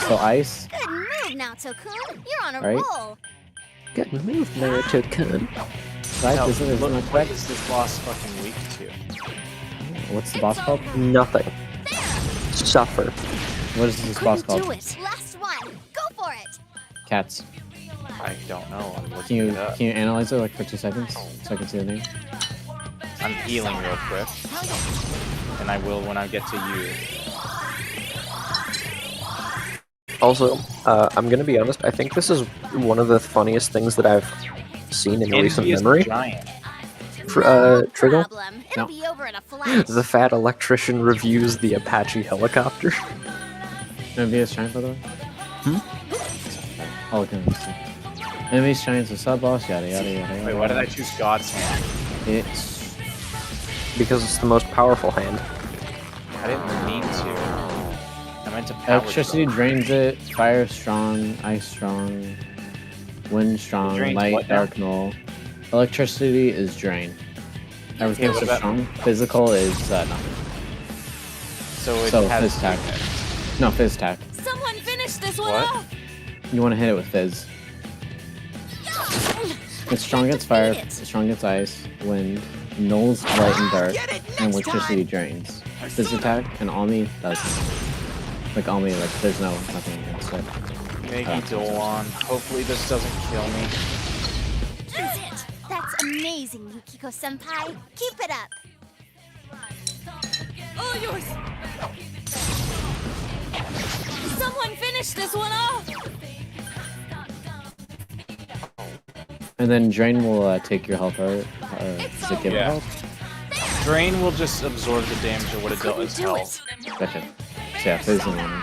S6: so ice.
S3: Good move now, Tokun. You're on a
S6: Right?
S3: roll.
S1: Good move, Naruto-kun.
S6: Right?
S4: No,
S6: Isn't it
S4: look,
S6: not
S4: what
S6: correct?
S4: is this boss fucking weak to?
S6: What's the boss called?
S1: Nothing. Suffer.
S6: What is this boss
S3: Couldn't
S6: called?
S3: do it. Last one. Go for it.
S6: Cats.
S4: I don't know. I'm
S6: Can
S4: looking
S6: you
S4: it up.
S6: can you analyze it like for 2 seconds so I can see the name?
S4: I'm healing real quick. And I will when I get to you.
S1: Also, I'm gonna be honest, I think this is one of the funniest things that I've seen in recent
S4: Envious
S1: memory.
S4: Giant.
S1: Triggle?
S3: Problem. It'll
S6: No.
S3: be over in a flash.
S1: The fat electrician reviews the Apache helicopter.
S6: Envious Giant, by the way? Oh, look at this. Envious Giant's a sub-boss, yada yada yada yada.
S4: Wait, why did I choose God's hand?
S6: It's...
S1: Because it's the most powerful hand.
S4: I didn't mean to. I meant to power
S6: Electricity drains it, fire strong, ice strong, wind strong,
S4: drains
S6: light,
S4: what now?
S6: dark, null. Electricity is drain. Everything
S4: what
S6: else is
S4: about-
S6: strong. Physical is nothing.
S4: So it
S6: So,
S4: has
S6: fizz tack. No, fizz tack.
S3: Someone finish this one
S4: What?
S3: off.
S6: You want to hit it with fizz. It's strong against fire, it's strong against ice, wind, nulls light and dark,
S5: Get it
S6: and
S5: next
S6: electricity
S5: time.
S6: drains. Fizz attack and Almi doesn't. Like Almi, like there's nothing against it.
S4: Maggie Dolan. Hopefully this doesn't kill me.
S3: That's it. That's amazing, Yukiko-senpai. Keep it up. All yours. Someone finish this one off.
S6: And then drain will take your health, or does it give it
S4: Yeah.
S6: health?
S4: Drain will just absorb the damage of what it
S3: Couldn't
S4: does
S3: do
S4: health.
S3: it.
S6: Gotcha. So yeah, fizz and one.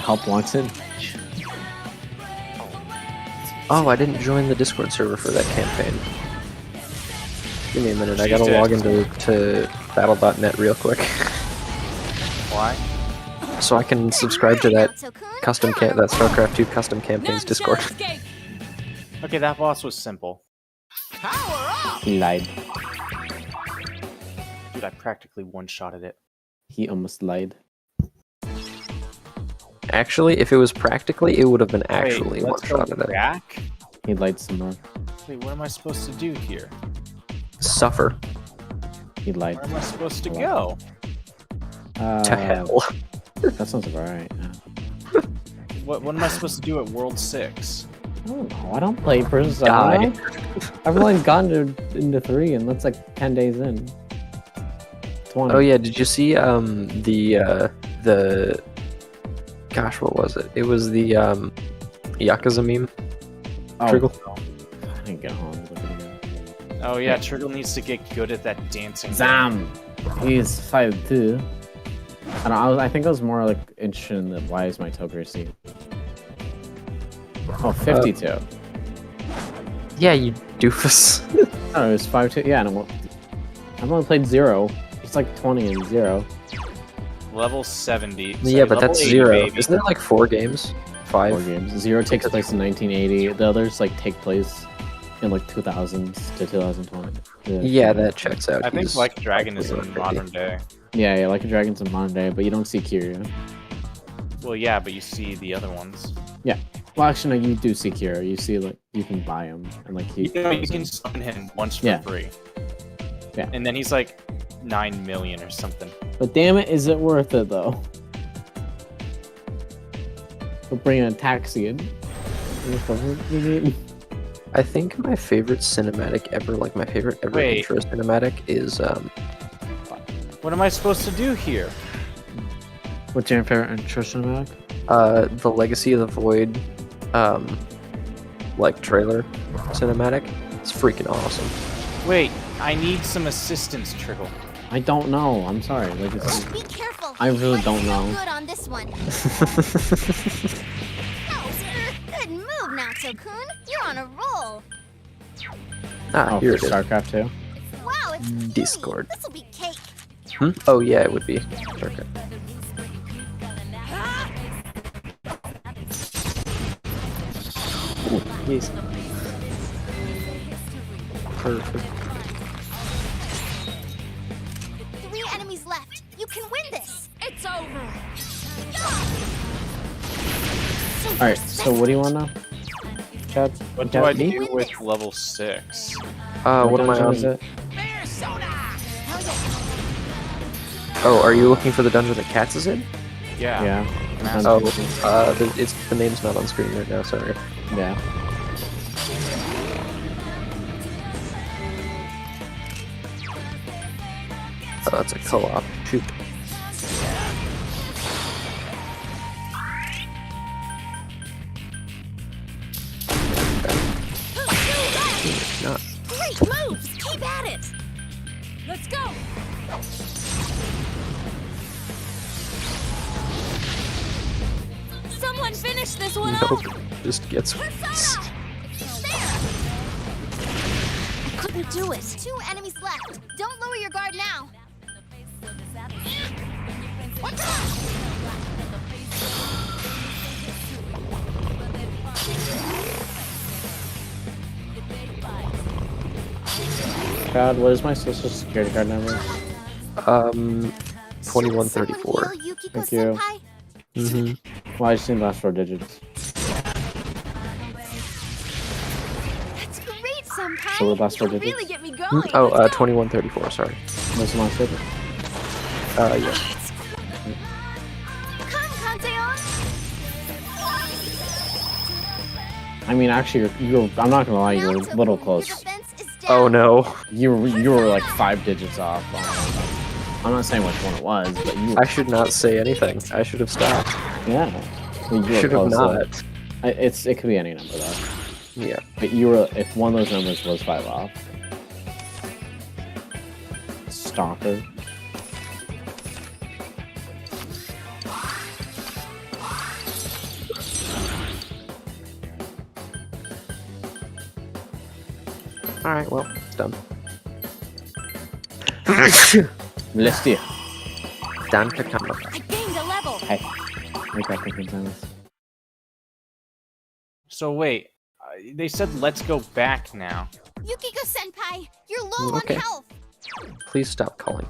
S6: Help wanted.
S1: Oh, I didn't join the Discord server for that campaign. Give me a minute, I gotta
S4: She's dead.
S1: log into battle.net real quick.
S4: Why?
S1: so I can subscribe to that that StarCraft 2 custom campaigns Discord.
S4: Okay, that boss was simple.
S6: He lied.
S4: Dude, I practically one-shotted it.
S6: He almost lied.
S1: Actually, if it was practically, it would have been actually
S4: Wait,
S1: one
S4: let's go
S1: shot at it.
S4: back?
S6: He lied some more.
S4: Wait, what am I supposed to do here?
S1: Suffer.
S6: He lied.
S4: Where am I supposed to go?
S1: To hell.
S6: That sounds about right. Yeah.
S4: What am I supposed to do at World 6?
S6: I don't know. I don't play Persona.
S1: Die.
S6: I've only gone into 3, and that's like 10 days in. 20.
S1: Oh yeah, did you see the gosh, what was it? It was the Yakuza meme. Triggle.
S6: I didn't get home.
S4: Oh yeah, Triggle needs to get good at that dancing.
S6: Zam! He's 5'2". I don't know, I think I was more like interested in the why is my toe greasy? Oh, 52.
S1: Yeah, you doofus.
S6: No, it was 5'2". Yeah, and I've only played 0. It's like 20 and 0.
S4: Level 70.
S1: Yeah, but
S4: level
S1: that's
S4: 80,
S1: 0.
S4: baby.
S1: Isn't it like 4 games? 5?
S6: 4 games. 0 takes place in 1980. The others like take place in like 2000s to 2020.
S1: Yeah, that checks out.
S4: I think
S1: He's
S4: Like a Dragon is
S1: like
S4: in
S1: 50.
S4: modern day.
S6: Yeah, Like a Dragon's in modern day, but you don't see Kiryu.
S4: Well, yeah, but you see the other ones.
S6: Well, actually, no, you do see Kiryu. You see like you can buy him and like he.
S4: You can summon him once for
S6: Yeah.
S4: free.
S6: Yeah.
S4: And then he's like 9 million or something.
S6: But damn it, is it worth it though? We'll bring a taxi in.
S1: I think my favorite cinematic ever, like my favorite ever
S4: Wait.
S1: intro cinematic is
S4: What am I supposed to do here?
S6: What's your favorite intro cinematic?
S1: the Legacy of the Void like trailer cinematic. It's freaking awesome.
S4: Wait, I need some assistance, Triggle.
S6: I don't know. I'm sorry. Like it's.
S3: Be careful.
S6: I really
S3: Let's
S6: don't
S3: go
S6: know.
S3: good on this one. Good move now, Tokun. You're on a roll.
S1: Ah,
S6: Oh,
S1: here
S6: for
S1: it is.
S6: StarCraft 2.
S3: Wow, it's gooey.
S1: Discord.
S3: This will be cake.
S1: Hmm? Oh yeah, it would be. Okay. Ooh, yes. Perfect.
S3: 3 enemies left. You can win this. It's over.
S6: All right. So what do you want now? Chad?
S4: What do I do with level 6?
S1: What am I
S6: dungeon
S1: on?
S6: is it?
S1: Oh, are you looking for the dungeon that Cats is in?
S4: Yeah.
S6: Yeah.
S1: Oh, the name's not on screen right now. Sorry.
S6: Yeah.
S1: Oh, that's a co-op. Shoot. Not.
S3: Great moves. Keep at it. Let's go. Someone finish this one
S1: Nope. Just gets.
S3: I couldn't do it. 2 enemies left. Don't lower your guard now. What's
S6: Chad, what is my social security card number?
S1: 2134.
S6: Thank you.
S1: Mm-hmm.
S6: Well, I just need the last 4 digits.
S3: That's great, Senpai.
S6: So the last 4 digits?
S3: Really get me going.
S1: Oh, 2134. Sorry.
S6: What's the last digit?
S1: Yeah.
S3: Come, Kanteon.
S6: I mean, actually, I'm not gonna lie, you were a little close.
S1: Oh no.
S6: You were like 5 digits off. I'm not saying which one it was, but you.
S1: I should not say anything. I should have stopped.
S6: Yeah. You were
S1: Should have
S6: close, though.
S1: not.
S6: It could be any number though.
S1: Yeah.
S6: But you were if one of those numbers was 5 off. Stalker.
S1: All right. Well, it's done.
S6: Let's do.
S1: Done. Katana.
S3: I gained a level.
S6: Hey, make that fucking sense.
S4: So wait, they said let's go back now.
S3: Yukiko-senpai, you're low
S1: Okay.
S3: on health.
S1: Please stop calling.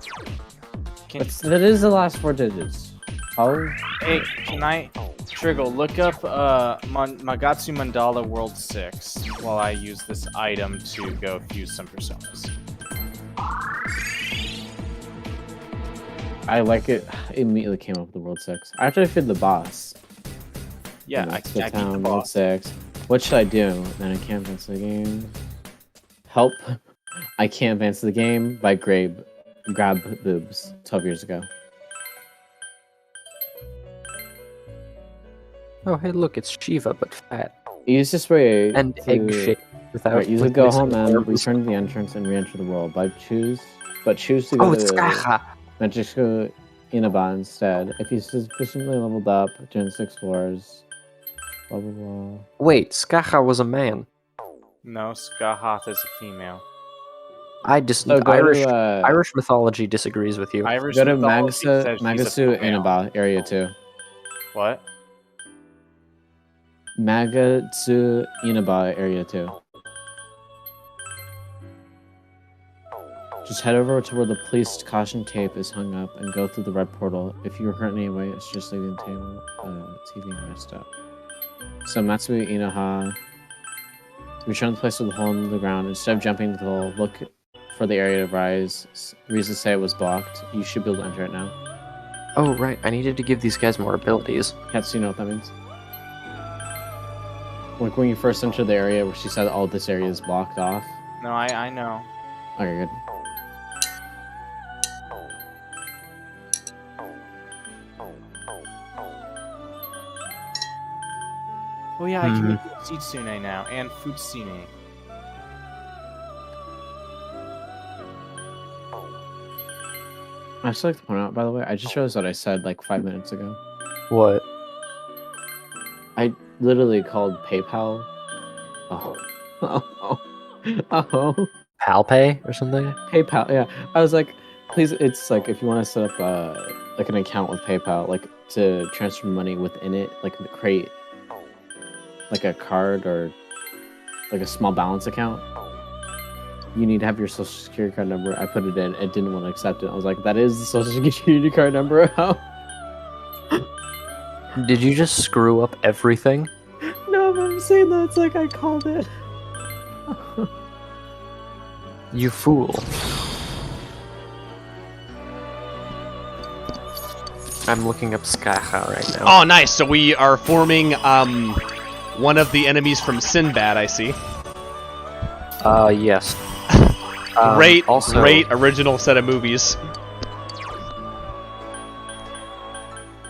S6: That is the last 4 digits. Oh,
S4: Hey, can I, Triggle, look up Magatsu Mandala World 6 while I use this item to go fuse some personas.
S6: I like it. Immediately came up with the World 6. After I feed the boss.
S4: Yeah,
S6: And
S4: I
S6: that's the
S4: beat the
S6: town, World
S4: boss.
S6: 6. What should I do? Then I can't advance the game. Help. I can't advance the game by grab boobs 12 years ago.
S1: Oh, hey, look, it's Shiva, but fat.
S6: Use this way
S1: And
S6: to...
S1: egg shape. Without
S6: Alright, use the
S1: with
S6: go
S1: missing
S6: home and
S1: arms.
S6: return to the entrance and re-enter the world. Choose to go
S1: Oh,
S6: to
S1: it's Skaha!
S6: Magico Inaba instead. If you sufficiently leveled up during 6 floors. Blah blah blah.
S1: Wait, Skaha was a man.
S4: No, Skahath is a female.
S6: So go
S1: Irish
S6: to
S1: Irish mythology disagrees with you.
S4: Irish
S6: go to
S4: mythology says she's a
S6: Magasu
S4: female.
S6: Inaba area 2.
S4: What?
S6: Magatsu Inaba area 2. Just head over to where the police caution tape is hung up and go through the red portal. If you were hurt in any way, it's just leaving the table, TV messed up. So Matsui Inoha, return to the place with the hole in the ground. Instead of jumping into the hole, look for the area to rise. Reasons say it was blocked. You should be able to enter it now.
S1: Oh, right, I needed to give these guys more abilities.
S6: Katsu, you know what that means? Like when you first enter the area where she said, "Oh, this area is blocked off."
S4: No, I know.
S6: Okay, good.
S4: Oh yeah, I can make Sitsune now, and Futsune.
S6: I just like to point out, by the way, I just realized what I said like 5 minutes ago.
S1: What?
S6: I literally called PayPal. Oh. Oh.
S1: Palpay or something?
S6: PayPal, yeah. I was like, please, it's like if you want to set up like an account with PayPal, like to transfer money within it, like create like a card or like a small balance account, you need to have your social security card number. I put it in, it didn't want to accept it. I was like, that is the social security card number. How?
S1: Did you just screw up everything?
S6: No, but I'm saying that it's like I called it.
S1: You fool. I'm looking up Skaha right now.
S2: Oh, nice. So we are forming one of the enemies from Sinbad, I see.
S1: Yes.
S2: Great original set of movies.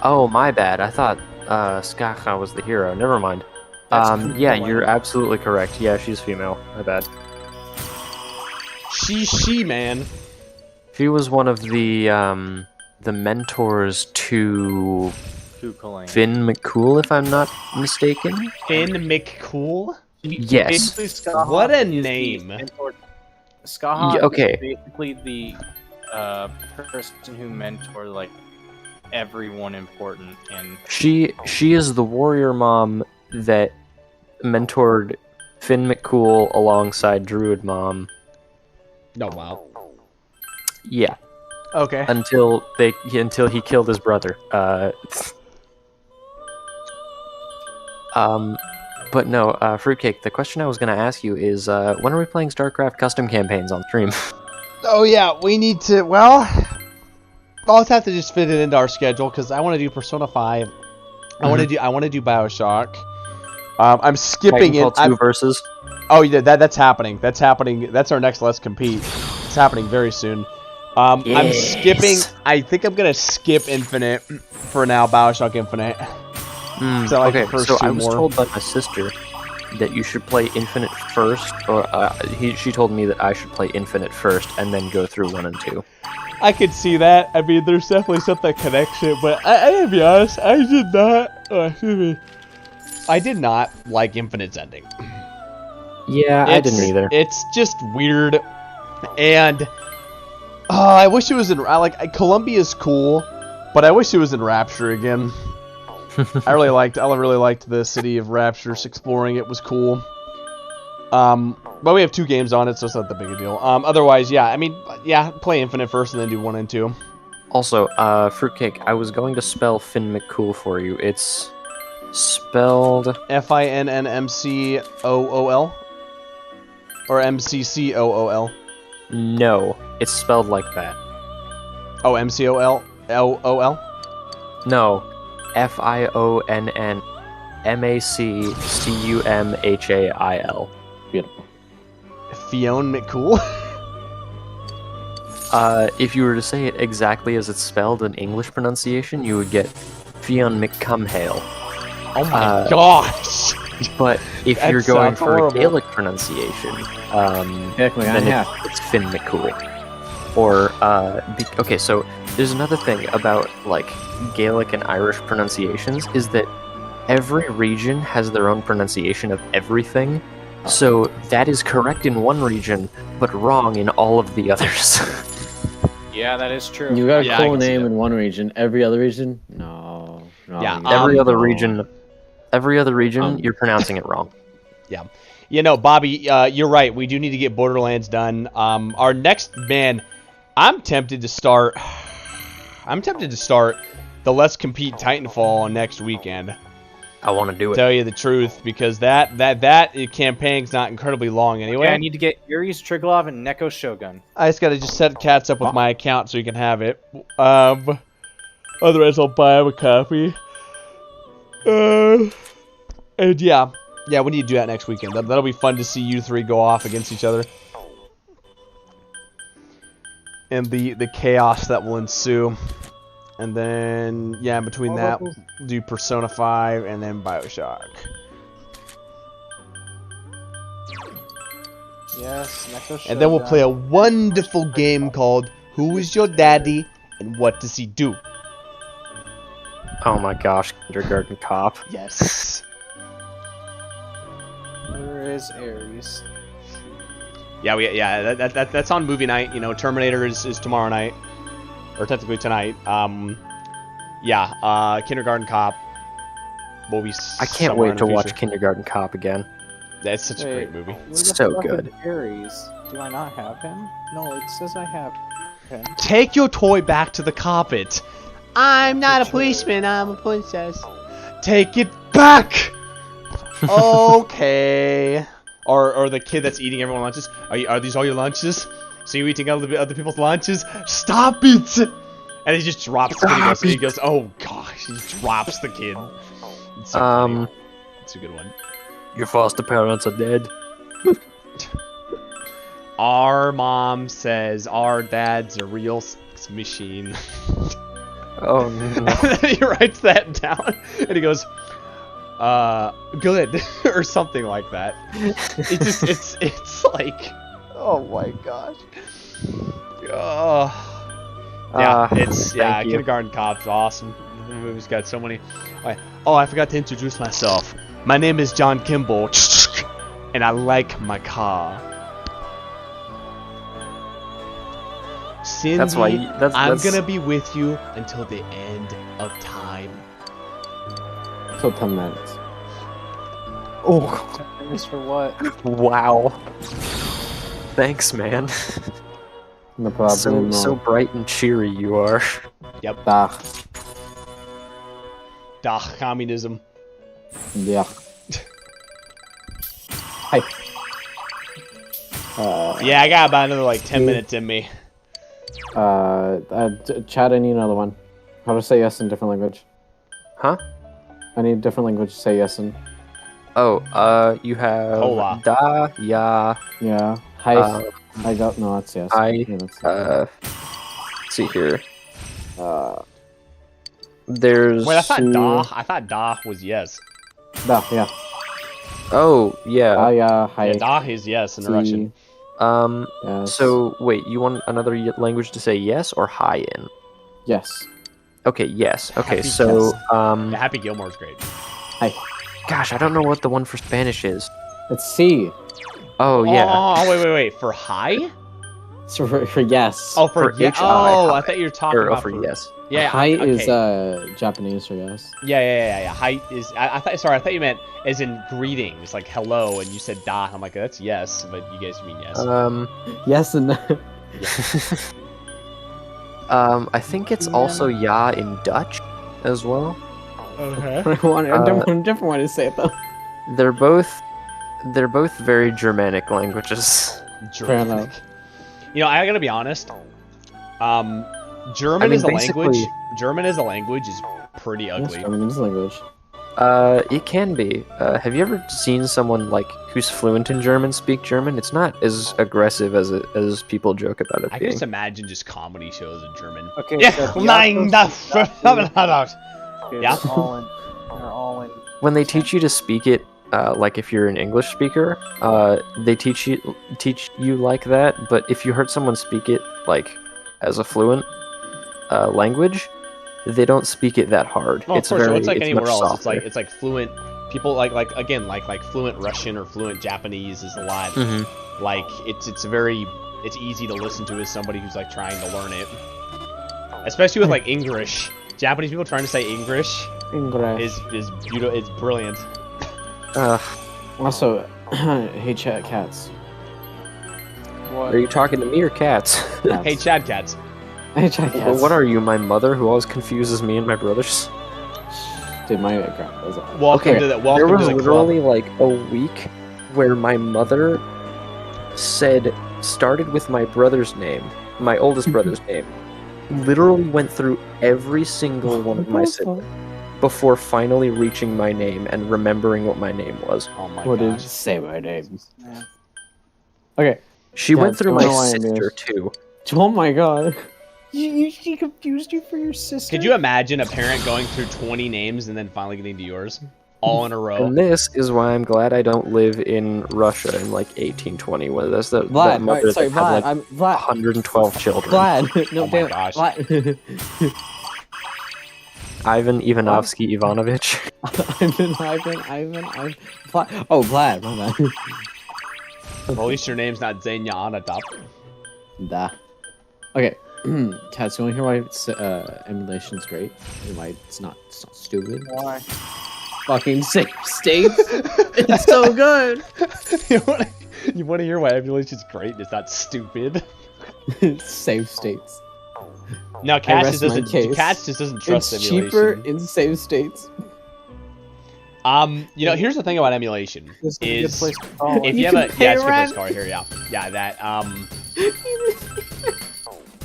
S1: Oh, my bad. I thought Skaha was the hero. Never mind. Yeah, you're absolutely correct. Yeah, she's female. My bad.
S2: She, man.
S1: She was one of the mentors to
S4: Kukulane.
S1: Finn McCool, if I'm not mistaken.
S2: Finn McCool?
S1: Yes.
S4: Basically, Skaha
S2: What a
S4: is the
S2: name.
S4: mentor- Skaha
S1: Yeah, okay.
S4: is basically the person who mentored like everyone important in.
S1: She is the warrior mom that mentored Finn McCool alongside Druid Mom.
S2: Oh, wow.
S1: Yeah,
S2: Okay.
S1: until he killed his brother. But no, Fruitcake, the question I was going to ask you is, when are we playing StarCraft custom campaigns on stream?
S2: Oh, yeah, we need to, well, I'll have to just fit it into our schedule, because I want to do Persona 5. I want to do BioShock. I'm skipping it.
S1: Titanfall 2 versus.
S2: Oh, yeah, that's happening. That's happening. That's our next Let's Compete. It's happening very soon. I'm skipping. I think I'm going to skip Infinite for now, BioShock Infinite. So, like,
S1: Okay,
S2: the first
S1: so
S2: two
S1: I was
S2: more.
S1: told by my sister that you should play Infinite first, or she told me that I should play Infinite first and then go through 1 and 2.
S2: I could see that. I mean, there's definitely something connection, but I gotta be honest, I did not. Oh, excuse me. I did not like Infinite's ending.
S1: Yeah, I didn't either.
S2: It's just weird, and I wish it was in. Columbia's cool, But I wish it was in Rapture again. I really liked the city of Rapture. Exploring it was cool. But we have 2 games on it, so it's not that big a deal. Otherwise, yeah, I mean, yeah, play Infinite first and then do 1 and 2.
S1: Also, Fruitcake, I was going to spell Finn McCool for you. It's spelled
S2: FINNMCOOL? Or MCCOOL?
S1: No, it's spelled like that.
S2: Oh, MCOL? LOL?
S1: No, FIONNMACCUMHAIL.
S6: Beautiful.
S2: Fionn McCool?
S1: If you were to say it exactly as it's spelled in English pronunciation, you would get Fionn McCumhale.
S2: Oh my gosh!
S1: But if
S2: That
S1: you're going
S2: sounds
S1: for
S2: horrible.
S1: a Gaelic pronunciation, then it's Finn McCool. Or, okay, so there's another thing about, like, Gaelic and Irish pronunciations, is that every region has their own pronunciation of everything, so that is correct in one region, but wrong in all of the others.
S4: Yeah, that is true.
S6: You got a
S2: Yeah, I
S6: cool
S2: can see
S6: name
S2: that.
S6: in one region. Every other region? No.
S2: Yeah,
S1: every other
S6: no.
S1: region, you're pronouncing it wrong.
S2: Yeah. You know, Bobby, you're right. We do need to get Borderlands done. Our next, man, I'm tempted to start the Let's Compete Titanfall next weekend.
S1: I want to do it.
S2: Tell you the truth, because that campaign's not incredibly long anyway.
S4: Okay, I need to get Yuri's Triglav and Neko Shogun.
S2: I just gotta set Cats up with my account so you can have it. Otherwise I'll buy him a copy. And yeah, we need to do that next weekend. That'll be fun to see you 3 go off against each other. And the chaos that will ensue. And then, yeah, between that, do Persona 5 and then Bioshock.
S4: Yes, Neko Shogun.
S2: And then we'll play a wonderful game called Who Is Your Daddy and What Does He Do?
S1: Oh my gosh, Kindergarten Cop.
S2: Yes.
S4: Where is Ares?
S2: Yeah, that's on movie night. You know, Terminator is tomorrow night, or technically tonight. Kindergarten Cop will be.
S1: I can't
S2: somewhere
S1: wait
S2: in
S1: to
S2: the
S1: watch
S2: future.
S1: Kindergarten Cop again.
S2: That's such a great
S4: Wait,
S2: movie.
S4: Where the
S1: So
S4: fuck
S1: good.
S4: is Ares? Do I not have him? No, it says I have him.
S2: Take your toy back to the carpet. I'm not a policeman. I'm a princess. Take it back. Okay. Or the kid that's eating everyone's lunches. Are these all your lunches? So you eating other people's lunches? Stop it! And he just drops the kid. He goes, oh gosh, he just drops the kid. It's so funny. It's a good one.
S1: Your foster parents are dead.
S2: Our mom says our dad's a real sex machine.
S1: Oh no.
S2: And then he writes that down, and he goes, good, or something like that. It's like, oh my gosh.
S1: Thank you.
S2: Kindergarten Cop's awesome. The movie's got so many. Oh, I forgot to introduce myself. My name is John Kimball, and I like my car. Cindy,
S1: That's why
S2: I'm
S1: that's
S2: gonna be with you until the end of time.
S6: So 10 minutes.
S1: Oh,
S4: Ares for what?
S1: wow. Thanks, man.
S6: No problem.
S1: So bright and cheery you are.
S2: Yep.
S6: Dah.
S2: Communism.
S6: Yeah. Hi.
S2: Yeah, I got about another like 10 minutes in me.
S6: Chad, I need another one. How to say yes in different language?
S1: Huh?
S6: I need a different language to say yes in.
S1: Oh, you have
S2: Hola.
S1: da, ya,
S6: Yeah. Hi. I don't know. That's yes.
S1: I,
S6: Yeah, that's
S1: let's see here. There's
S2: Wait, I thought da was yes.
S6: Da, yeah.
S1: Oh, yeah.
S6: Yeah, hi.
S2: Yeah, da is yes in Russian.
S6: Yes.
S1: So wait, you want another language to say yes or hi in?
S6: Yes.
S1: Okay, yes. Okay,
S2: Happy
S1: so
S2: Yeah, Happy Gilmore's great.
S6: Hi.
S1: gosh, I don't know what the one for Spanish is.
S6: It's C.
S1: Oh yeah.
S2: Oh, wait. For hi?
S6: It's for yes.
S2: Oh, for
S1: For
S2: yes.
S1: H-I,
S2: Oh, I
S1: hi.
S2: thought you were talking
S1: Or
S2: about
S1: for yes.
S2: Yeah,
S6: Height
S2: okay.
S6: is Japanese, I guess.
S2: Yeah. Height is. I thought. Sorry, I thought you meant as in greetings, like hello, and you said da. I'm like, that's yes, but you guys mean yes.
S6: Yes and no.
S1: I think it's also ja in Dutch as well.
S2: Okay.
S6: I want a different way to say it though.
S1: They're both very Germanic languages.
S2: Germanic. You know, I gotta be honest. German
S1: I mean,
S2: as a
S1: basically-
S2: language. German as a language is pretty ugly.
S6: Japanese language.
S1: It can be. Have you ever seen someone like who's fluent in German speak German? It's not as aggressive as people joke about it
S2: I can
S1: being.
S2: just imagine just comedy shows in German.
S4: Okay,
S2: Yeah,
S4: so if you
S2: nein,
S4: also-
S2: das.
S4: Okay,
S2: Yeah.
S4: They're all in.
S1: When they teach you to speak it, like if you're an English speaker, they teach you like that. But if you heard someone speak it like as a fluent language, they don't speak it that hard.
S2: Well,
S1: It's
S2: of course,
S1: very,
S2: it's like anywhere
S1: much
S2: else.
S1: softer.
S2: It's like fluent people like fluent Russian or fluent Japanese is a lot.
S1: Mhm.
S2: Like it's easy to listen to as somebody who's like trying to learn it. Especially with like English. Japanese people trying to say English is beautiful. It's brilliant.
S6: Also, hey chat cats.
S4: What?
S1: Are you talking to me or cats?
S2: Hey, Chad Cats.
S6: Hey chat
S1: Well,
S6: cats.
S1: what are you, my mother, who always confuses me and my brothers?
S6: Dude, my grandpa was on.
S2: Welcome
S1: Okay,
S2: to the
S1: there
S2: welcome
S1: was
S2: to the
S1: literally
S2: club.
S1: like a week where my mother started with my brother's name, my oldest brother's name, literally went through every single one of my siblings before finally reaching my name and remembering what my name was.
S2: Oh my
S6: What did
S2: gosh.
S6: say my name?
S4: Yeah.
S6: Okay.
S1: She went
S6: That's
S1: through
S6: the
S1: my
S6: one I knew.
S1: sister too.
S6: Oh my god.
S4: She confused you for your sister?
S2: Could you imagine a parent going through 20 names and then finally getting to yours? All in a row.
S1: And this is why I'm glad I don't live in Russia in like 1820, where that's the
S6: Vlad,
S1: mother
S6: alright, sorry,
S1: that had
S6: Vlad,
S1: like
S6: I'm Vlad.
S1: 112 children.
S6: Vlad, no,
S2: Oh my
S6: damn,
S2: gosh.
S6: Vlad.
S1: Ivan Ivanovsky Ivanovich.
S6: Ivan, Vlad. Oh, Vlad, my bad.
S2: Well, at least your name's not Zenya Anatop.
S6: Da. Okay, Cats, you wanna hear why emulation's great? And why it's not stupid?
S4: Why?
S6: Fucking safe states! It's so good!
S2: You want to hear why emulation's great? It's not stupid.
S6: Safe states.
S2: No, Cats just
S6: rest my
S2: doesn't.
S6: case.
S2: Cats just doesn't trust
S6: It's
S2: emulation.
S6: cheaper in safe states.
S2: You know, here's the thing about emulation
S4: This is a good
S2: is
S4: place to call
S2: if
S4: it.
S2: you have
S6: can
S2: a
S6: pay
S2: yeah, it's a good place
S6: rent.
S2: to call it here. Yeah, that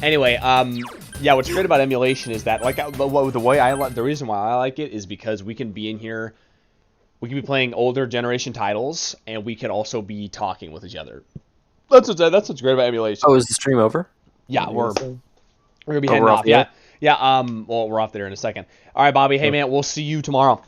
S2: Anyway, yeah, what's great about emulation is that the reason why I like it is because we can be in here, we can be playing older generation titles, and we can also be talking with each other. That's what's great about emulation.
S1: Oh, is the stream over?
S2: Yeah, we're gonna be
S1: Oh,
S2: heading
S1: we're
S2: off.
S1: off the air?
S2: Yeah. Well, we're off there in a second. All right, Bobby. Hey, man, we'll see you tomorrow.